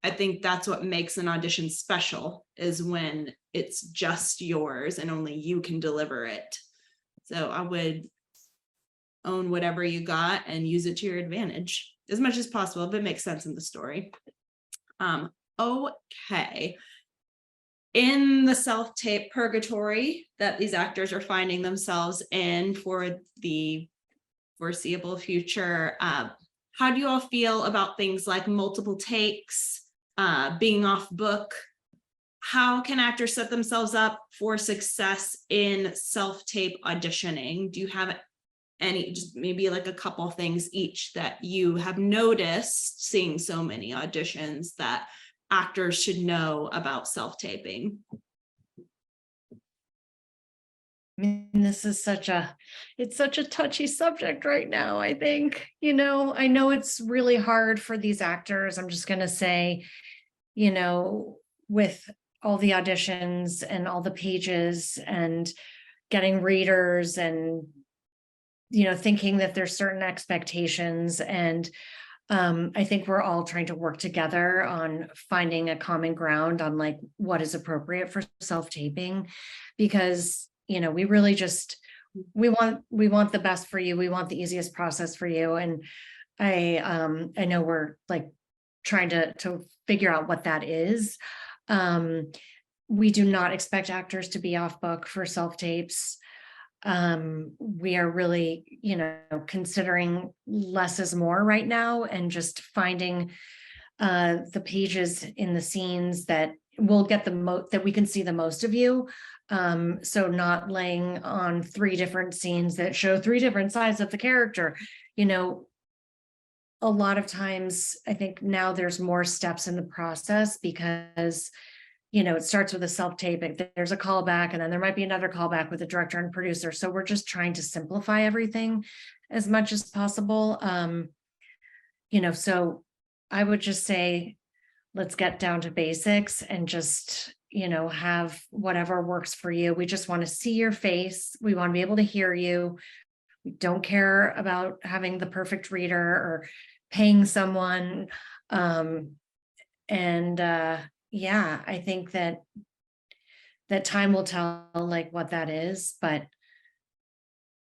[SPEAKER 2] I think that's what makes an audition special, is when it's just yours and only you can deliver it. So I would own whatever you got and use it to your advantage as much as possible, if it makes sense in the story. Okay. In the self-tape purgatory that these actors are finding themselves in for the foreseeable future, how do you all feel about things like multiple takes, being off book? How can actors set themselves up for success in self-tape auditioning? Do you have any, just maybe like a couple things each that you have noticed seeing so many auditions that actors should know about self-taping?
[SPEAKER 3] I mean, this is it's such a touchy subject right now, I think. You know, I know it's really hard for these actors. I'm just going to say, you know, with all the auditions and all the pages and getting readers and, you know, thinking that there's certain expectations. And I think we're all trying to work together on finding a common ground on like what is appropriate for self-taping, because, you know, we really just, we want the best for you. We want the easiest process for you. And I know we're like trying to figure out what that is. We do not expect actors to be off book for self-tapes. We are really, you know, considering less is more right now, and just finding the pages in the scenes that will get the most, that we can see the most of you. So not laying on 3 different scenes that show 3 different sides of the character. You know, a lot of times I think now there's more steps in the process, because, you know, it starts with a self-tape, there's a callback, and then there might be another callback with the director and producer. So we're just trying to simplify everything as much as possible. You know, so I would just say, let's get down to basics and just, you know, have whatever works for you. We just want to see your face. We want to be able to hear you. We don't care about having the perfect reader or paying someone. Yeah, I think that time will tell like what that is, but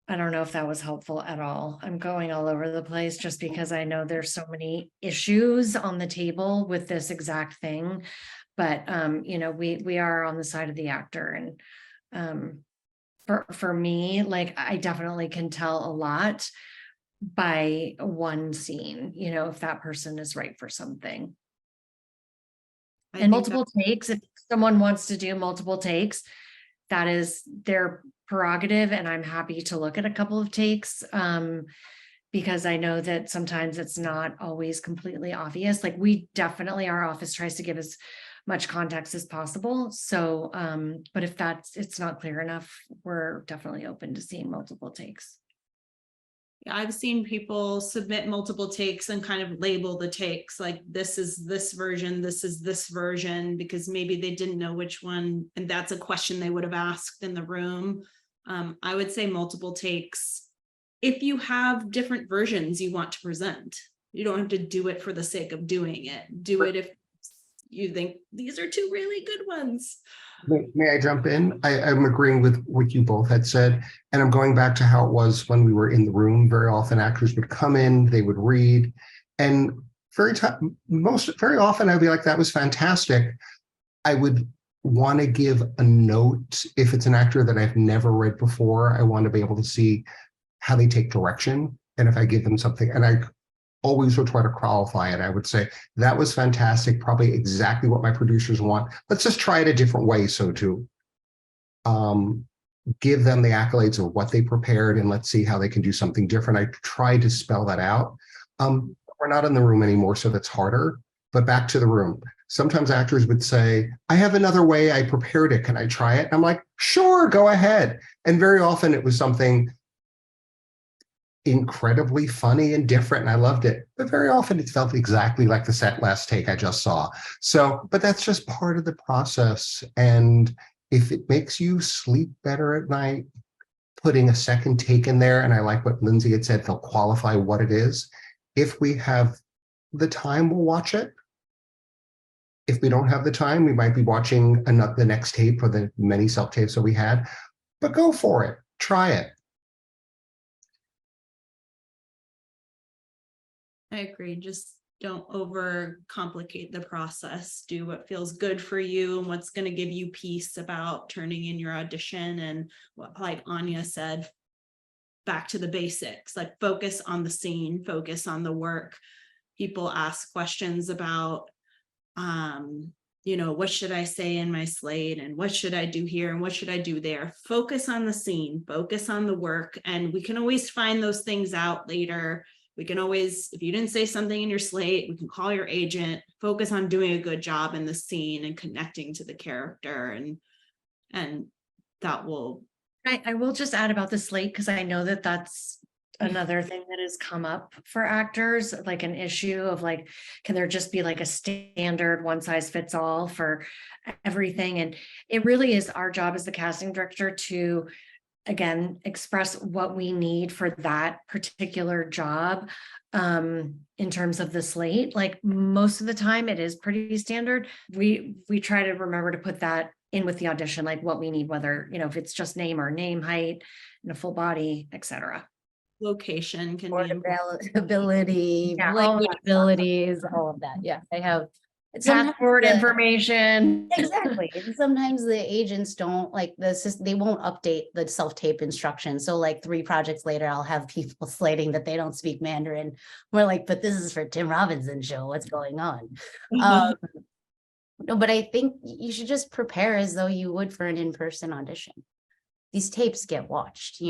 [SPEAKER 3] I don't know if that was helpful at all. I'm going all over the place just because I know there's so many issues on the table with this exact thing. But you know, we are on the side of the actor, and for me, like, I definitely can tell a lot by one scene, you know, if that person is right for something. And multiple takes, if someone wants to do multiple takes, that is their prerogative, and I'm happy to look at a couple of takes, because I know that sometimes it's not always completely obvious. Like, we definitely, our office tries to give as much context as possible. So, but if it's not clear enough, we're definitely open to seeing multiple takes.
[SPEAKER 2] I've seen people submit multiple takes and kind of label the takes like, this is this version, this is this version, because maybe they didn't know which one, and that's a question they would have asked in the room. I would say multiple takes if you have different versions you want to present. You don't have to do it for the sake of doing it. Do it if you think these are 2 really good ones.
[SPEAKER 1] May I jump in? I'm agreeing with what you both had said, and I'm going back to how it was when we were in the room. Very often actors would come in, they would read, and very often I'd be like, that was fantastic. I would want to give a note if it's an actor that I've never read before. I want to be able to see how they take direction, and if I give them something, and I always would try to qualify it. I would say, that was fantastic, probably exactly what my producers want. Let's just try it a different way, so too. give them the accolades of what they prepared and let's see how they can do something different. I tried to spell that out. We're not in the room anymore, so that's harder, but back to the room. Sometimes actors would say, I have another way, I prepared it, can I try it? And I'm like, sure, go ahead. And very often it was something incredibly funny and different, and I loved it. But very often it felt exactly like the last take I just saw. So, but that's just part of the process. And if it makes you sleep better at night, putting a second take in there, and I like what Lindsey had said, they'll qualify what it is. If we have the time, we'll watch it. If we don't have the time, we might be watching the next tape or the many self-tapes that we had, but go for it, try it.
[SPEAKER 2] I agree. Just don't overcomplicate the process. Do what feels good for you and what's going to give you peace about turning in your audition. And what, like Anya said, back to the basics, like focus on the scene, focus on the work. People ask questions about, what should I say in my slate and what should I do here and what should I do there? Focus on the scene, focus on the work. And we can always find those things out later. We can always, if you didn't say something in your slate, we can call your agent, focus on doing a good job in the scene and connecting to the character. And that will.
[SPEAKER 3] I will just add about the slate, because I know that that's another thing that has come up for actors, like an issue of like, can there just be like a standard one size fits all for everything? And it really is our job as the casting director to, again, express what we need for that particular job. In terms of the slate, like most of the time it is pretty standard. We try to remember to put that in with the audition, like what we need, whether, if it's just name or name, height, and a full body, etc.
[SPEAKER 2] Location can be
[SPEAKER 4] Ability,
[SPEAKER 3] Yeah,
[SPEAKER 4] language abilities, all of that. Yeah, I have
[SPEAKER 3] passport information.
[SPEAKER 4] Exactly. And sometimes the agents don't like this, they won't update the self-tape instructions. So like 3 projects later, I'll have people slating that they don't speak Mandarin. We're like, but this is for Tim Robinson's show. What's going on? No, but I think you should just prepare as though you would for an in-person audition. These tapes get watched,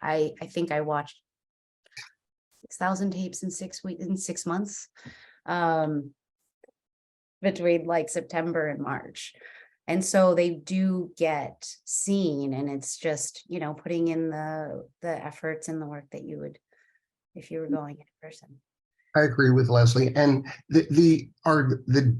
[SPEAKER 4] I think I watched 6,000 tapes in 6 weeks, in 6 months. Between like September and March. And so they do get seen, and it's just, putting in the efforts and the work that you would if you were going in person.
[SPEAKER 1] I agree with Leslie. And the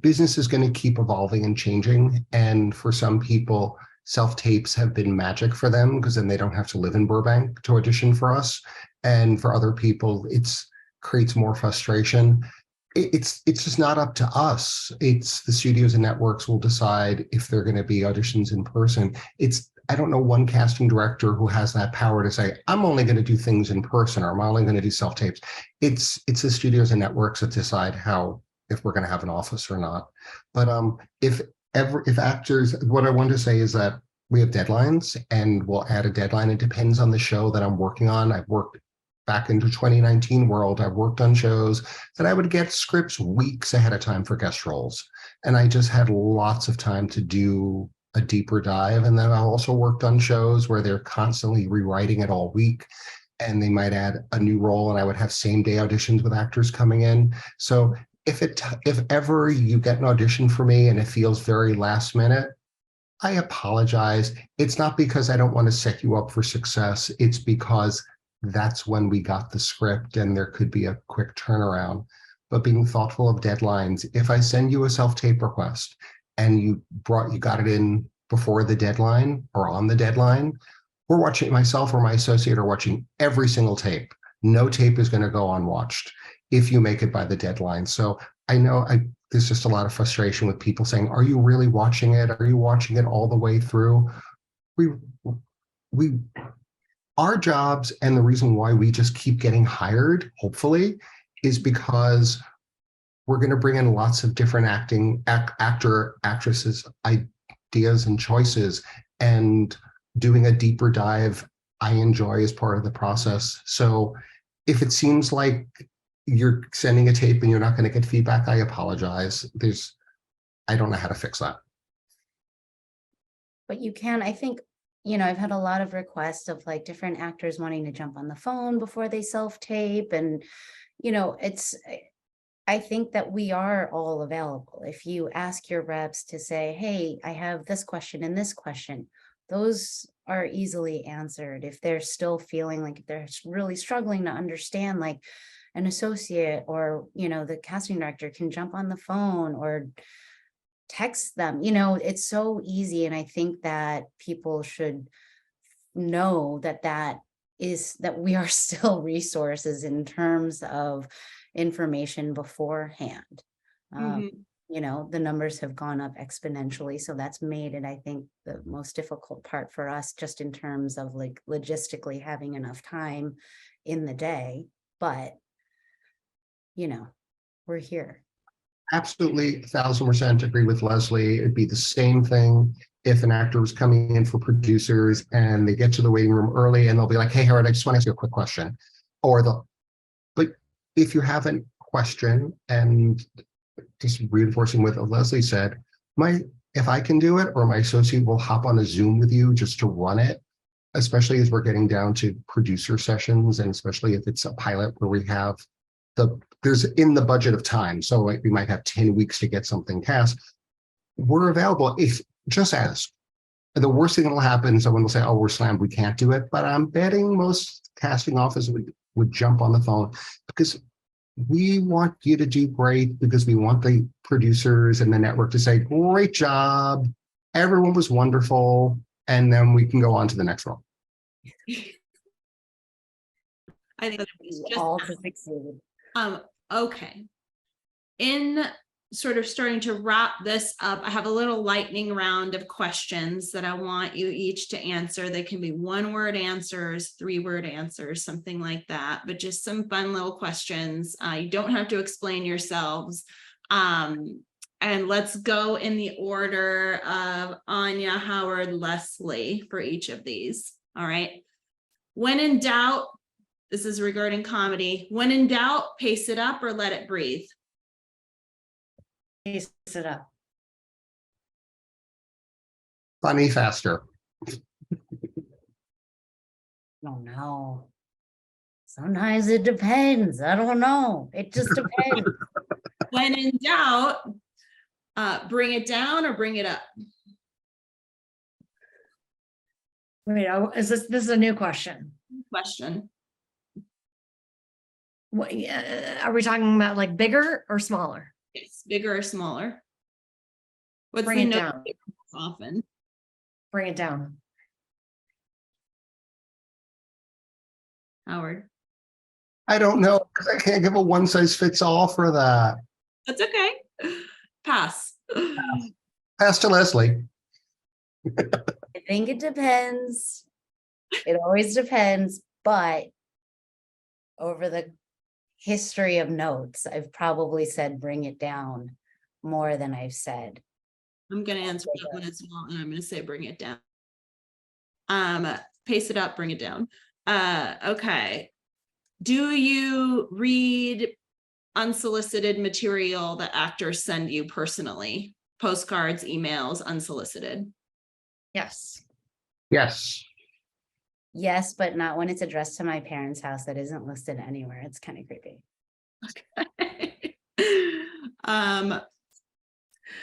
[SPEAKER 1] business is going to keep evolving and changing. And for some people, self-tapes have been magic for them because then they don't have to live in Burbank to audition for us. And for other people, it's creates more frustration. It's just not up to us. It's the studios and networks will decide if they're going to be auditions in person. I don't know one casting director who has that power to say, I'm only going to do things in person, or I'm only going to do self-tapes. It's the studios and networks that decide if we're going to have an office or not. But if actors, what I want to say is that we have deadlines, and we'll add a deadline. It depends on the show that I'm working on. I've worked back into 2019 world. I've worked on shows that I would get scripts weeks ahead of time for guest roles. And I just had lots of time to do a deeper dive. And then I also worked on shows where they're constantly rewriting it all week, and they might add a new role, and I would have same day auditions with actors coming in. So if ever you get an audition for me and it feels very last minute, I apologize. It's not because I don't want to set you up for success. It's because that's when we got the script and there could be a quick turnaround. But being thoughtful of deadlines, if I send you a self-tape request and you got it in before the deadline or on the deadline, we're watching, myself or my associate are watching every single tape. No tape is going to go unwatched if you make it by the deadline. So I know there's just a lot of frustration with people saying, are you really watching it? Are you watching it all the way through? Our jobs, and the reason why we just keep getting hired, hopefully, is because we're going to bring in lots of different actresses, ideas and choices, and doing a deeper dive I enjoy as part of the process. So if it seems like you're sending a tape and you're not going to get feedback, I apologize. I don't know how to fix that.
[SPEAKER 4] But you can, I think I've had a lot of requests of like different actors wanting to jump on the phone before they self-tape. And, I think that we are all available. If you ask your reps to say, hey, I have this question and this question, those are easily answered. If they're still feeling like they're really struggling to understand, like an associate or, the casting director can jump on the phone or text them, it's so easy. And I think that people should know that we are still resources in terms of information beforehand.
[SPEAKER 2] Mhm.
[SPEAKER 4] The numbers have gone up exponentially. So that's made it, I think, the most difficult part for us, just in terms of like logistically having enough time in the day. But, we're here.
[SPEAKER 1] Absolutely, 1,000% agree with Leslie. It'd be the same thing if an actor was coming in for producers and they get to the waiting room early and they'll be like, hey, Harold, I just want to ask you a quick question. But if you have a question, and just reinforcing what Leslie said, if I can do it, or my associate will hop on a Zoom with you just to run it, especially as we're getting down to producer sessions, and especially if it's a pilot where we have there's in the budget of time. So like we might have 10 weeks to get something cast. We're available. If just ask. The worst thing that'll happen, someone will say, oh, we're slammed, we can't do it. But I'm betting most casting offices would jump on the phone, because we want you to do great, because we want the producers and the network to say, great job, everyone was wonderful, and then we can go on to the next role.
[SPEAKER 2] I think it's just
[SPEAKER 4] All to succeed.
[SPEAKER 2] okay. In sort of starting to wrap this up, I have a little lightning round of questions that I want you each to answer. They can be 1-word answers, 3-word answers, something like that, but just some fun little questions. You don't have to explain yourselves. And let's go in the order of Anya, Howard, Leslie for each of these. All right. When in doubt, this is regarding comedy. When in doubt, pace it up or let it breathe.
[SPEAKER 3] Pace it up.
[SPEAKER 1] Funny faster.
[SPEAKER 3] Oh no. Sometimes it depends. I don't know. It just depends.
[SPEAKER 2] When in doubt, bring it down or bring it up.
[SPEAKER 3] Wait, this is a new question.
[SPEAKER 2] Question.
[SPEAKER 3] What, are we talking about like bigger or smaller?
[SPEAKER 2] It's bigger or smaller. What's
[SPEAKER 3] Bring
[SPEAKER 2] the
[SPEAKER 3] it
[SPEAKER 2] note
[SPEAKER 3] down.
[SPEAKER 2] often?
[SPEAKER 3] Bring it down.
[SPEAKER 2] Howard.
[SPEAKER 1] I don't know, because I can't give a one-size-fits-all for that.
[SPEAKER 2] That's okay. Pass.
[SPEAKER 1] Pass to Leslie.
[SPEAKER 4] I think it depends. It always depends, but over the history of notes, I've probably said bring it down more than I've said.
[SPEAKER 2] I'm going to answer that one as well, and I'm going to say bring it down. Pace it up, bring it down. Okay. Do you read unsolicited material that actors send you personally? Postcards, emails, unsolicited?
[SPEAKER 3] Yes.
[SPEAKER 1] Yes.
[SPEAKER 4] Yes, but not when it's addressed to my parents' house that isn't listed anywhere. It's kind of creepy.
[SPEAKER 2] Okay.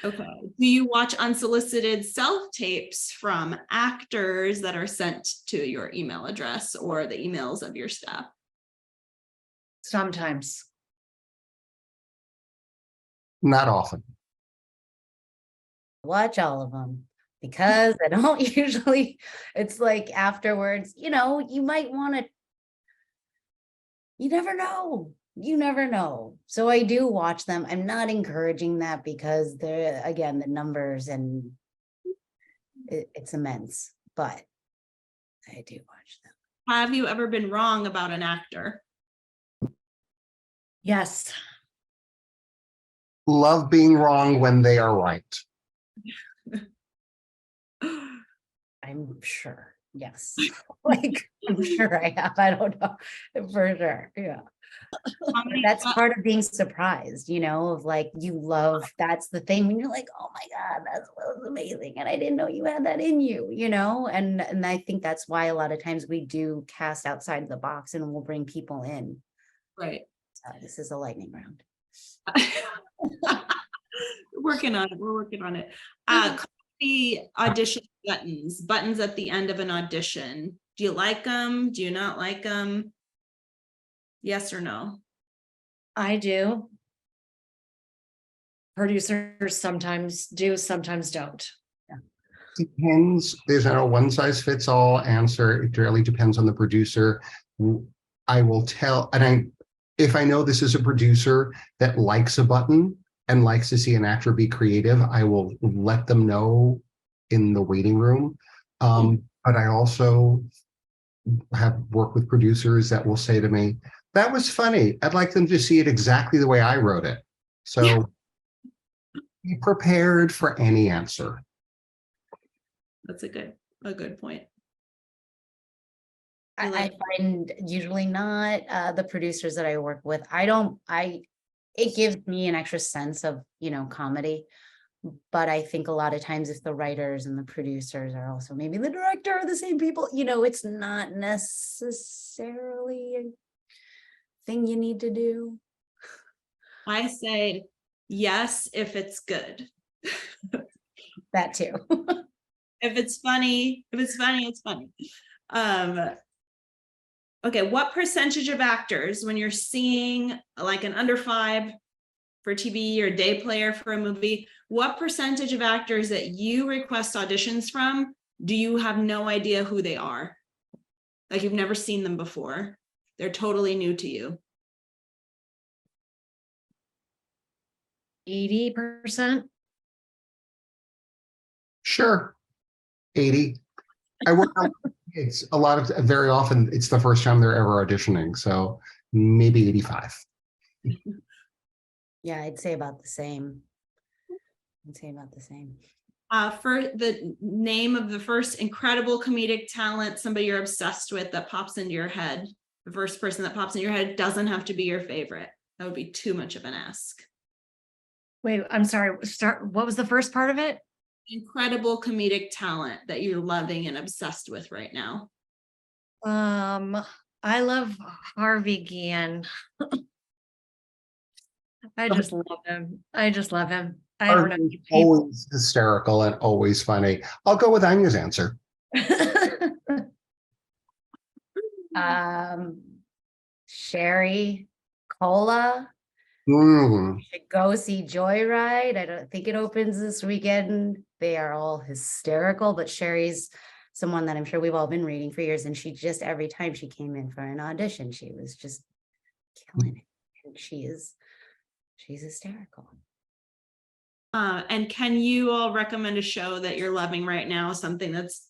[SPEAKER 2] Okay. Do you watch unsolicited self-tapes from actors that are sent to your email address or the emails of your staff?
[SPEAKER 3] Sometimes.
[SPEAKER 1] Not often.
[SPEAKER 4] Watch all of them because I don't usually, it's like afterwards, you might want to, you never know. You never know. So I do watch them. I'm not encouraging that because they're, again, the numbers and it's immense, but I do watch them.
[SPEAKER 2] Have you ever been wrong about an actor?
[SPEAKER 3] Yes.
[SPEAKER 1] Love being wrong when they are right.
[SPEAKER 4] I'm sure. Yes. Like
[SPEAKER 3] I'm sure I have. I don't know for sure. Yeah.
[SPEAKER 2] Comedy
[SPEAKER 3] That's
[SPEAKER 2] club-
[SPEAKER 3] part of being surprised, of like you love, that's the thing when you're like, oh my God, that was amazing. And I didn't know you had that in you, and I think that's why a lot of times we do cast outside the box and we'll bring people in.
[SPEAKER 2] Right.
[SPEAKER 3] This is a lightning round.
[SPEAKER 2] Working on it. We're working on it. The audition buttons at the end of an audition. Do you like them? Do you not like them? Yes or no?
[SPEAKER 3] I do. Producers sometimes do, sometimes don't.
[SPEAKER 1] Depends. There's not a one size fits all answer. It really depends on the producer. I will tell, if I know this is a producer that likes a button and likes to see an actor be creative, I will let them know in the waiting room. But I also have worked with producers that will say to me, that was funny. I'd like them to see it exactly the way I wrote it. So be prepared for any answer.
[SPEAKER 3] That's
[SPEAKER 2] a good point.
[SPEAKER 3] I find usually not the producers that I work with. It gives me an extra sense of, comedy. But I think a lot of times if the writers and the producers are also maybe the director are the same people, it's not necessarily a thing you need to do.
[SPEAKER 2] I say yes if it's good.
[SPEAKER 3] That too.
[SPEAKER 2] If it's funny, it's funny. Okay, what percentage of actors, when you're seeing like an under 5 for TV or day player for a movie, what percentage of actors that you request auditions from, do you have no idea who they are? Like you've never seen them before. They're totally new to you.
[SPEAKER 3] 80%.
[SPEAKER 1] Sure. 80. I work on it's a lot of very often it's the first time they're ever auditioning. So maybe 85.
[SPEAKER 3] Yeah, I'd say about the same.
[SPEAKER 2] For the name of the first incredible comedic talent, somebody you're obsessed with that pops into your head, the first person that pops in your head doesn't have to be your favorite. That would be too much of an ask.
[SPEAKER 3] Wait, I'm sorry. What was the first part of it?
[SPEAKER 2] Incredible comedic talent that you're loving and obsessed with right now.
[SPEAKER 3] I love Harvey Guillen. I just love him. I don't know.
[SPEAKER 1] Always hysterical and always funny. I'll go with Anya's answer.
[SPEAKER 3] Sherry Cola.
[SPEAKER 1] Mm.
[SPEAKER 3] You should go see Joyride. I don't think it opens this weekend. They are all hysterical, but Sherry's someone that I'm sure we've all been reading for years. And she just, every time she came in for an audition, she was just killing it. And she's hysterical.
[SPEAKER 2] And can you all recommend a show that you're loving right now? Something that's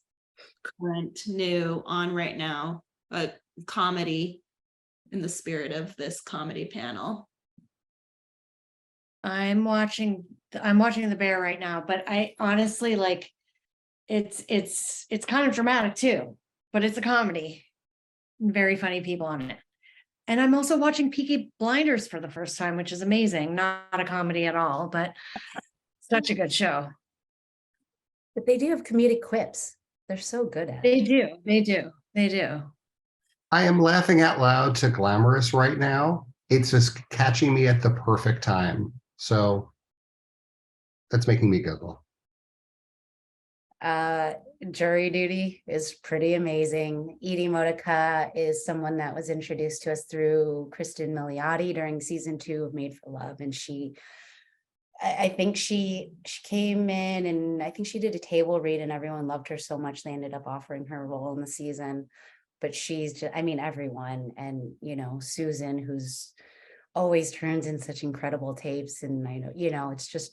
[SPEAKER 2] current, new, on right now, a comedy in the spirit of this comedy panel?
[SPEAKER 3] I'm watching The Bear right now, but I honestly it's kind of dramatic too, but it's a comedy. Very funny people on it. And I'm also watching Peaky Blinders for the first time, which is amazing. Not a comedy at all, but such a good show.
[SPEAKER 4] But they do have comedic quips. They're so good at
[SPEAKER 3] it. They do.
[SPEAKER 1] I am laughing out loud to Glamorous right now. It's just catching me at the perfect time. So that's making me giggle.
[SPEAKER 4] Jury Duty is pretty amazing. Edie Modica is someone that was introduced to us through Kristen Milioti during season 2 of Made for Love. And I think she came in and I think she did a table read and everyone loved her so much they ended up offering her a role in the season. But she's just, everyone. And, Susan, who's always turns in such incredible tapes. And I know, it's just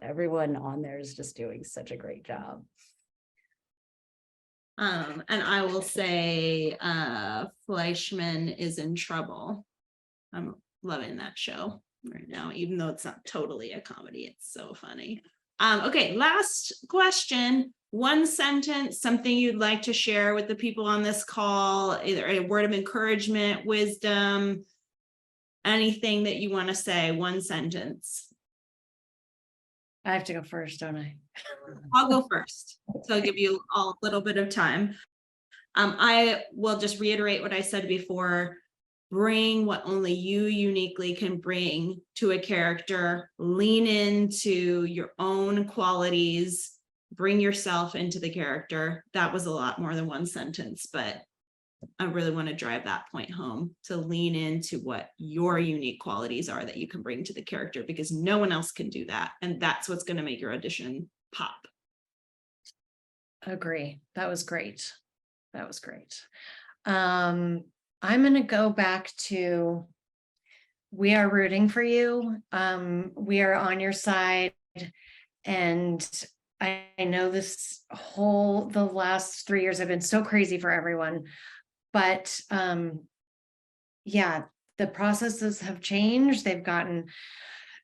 [SPEAKER 4] everyone on there is just doing such a great job.
[SPEAKER 2] And I will say Fleischman is in Trouble. I'm loving that show right now, even though it's not totally a comedy. It's so funny. Okay, last question. one sentence, something you'd like to share with the people on this call, either a word of encouragement, wisdom, anything that you want to say, one sentence.
[SPEAKER 3] I have to go first, don't I?
[SPEAKER 2] I'll go first. So I'll give you a little bit of time. I will just reiterate what I said before. Bring what only you uniquely can bring to a character. Lean into your own qualities. Bring yourself into the character. That was a lot more than one sentence, but I really want to drive that point home, to lean into what your unique qualities are that you can bring to the character, because no one else can do that. And that's what's going to make your audition pop.
[SPEAKER 3] Agree. That was great. That was great. I'm going to go back to, we are rooting for you. We are on your side. And I know the last 3 years have been so crazy for everyone, but yeah, the processes have changed. They've gotten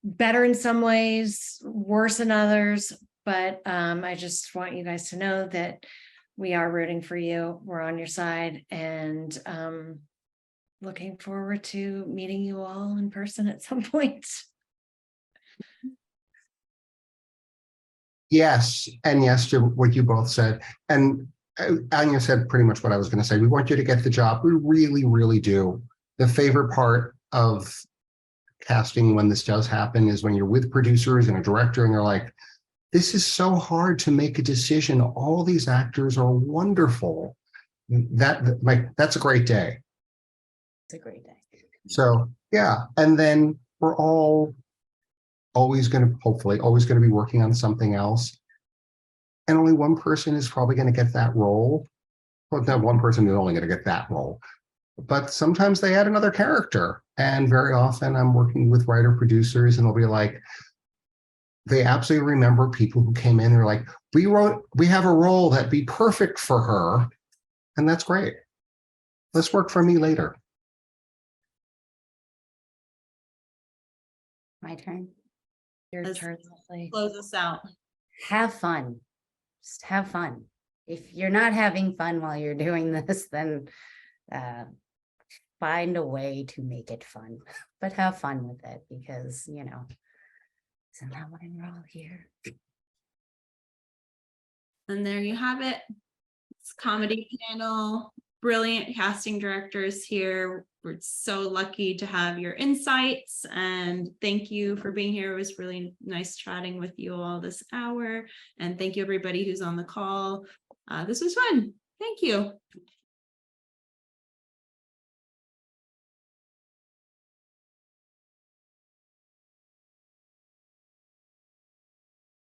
[SPEAKER 3] better in some ways, worse in others, but I just want you guys to know that we are rooting for you. We're on your side, and looking forward to meeting you all in person at some point.
[SPEAKER 1] Yes, and yes to what you both said. And Anya said pretty much what I was going to say. We want you to get the job. We really, really do. The favorite part of casting when this does happen is when you're with producers and a director and they're like, this is so hard to make a decision. All these actors are wonderful. That's a great day.
[SPEAKER 4] It's a great day.
[SPEAKER 1] So yeah, and then we're all always going to be working on something else. And only one person is probably going to get that role. Well, that one person is only going to get that role. But sometimes they add another character. And very often I'm working with writer producers and they'll be like, they absolutely remember people who came in. They're like, we have a role that'd be perfect for her. And that's great. Let's work for me later.
[SPEAKER 4] My turn.
[SPEAKER 3] Your
[SPEAKER 2] Let's
[SPEAKER 3] turn, Leslie.
[SPEAKER 2] Close us out.
[SPEAKER 4] Have fun. Just have fun. If you're not having fun while you're doing this, then find a way to make it fun, but have fun with it, because, you know, isn't that why we're all here?
[SPEAKER 2] And there you have it. It's comedy panel. Brilliant casting directors here. We're so lucky to have your insights, and thank you for being here. It was really nice chatting with you all this hour, and thank you everybody who's on the call. This was fun. Thank you.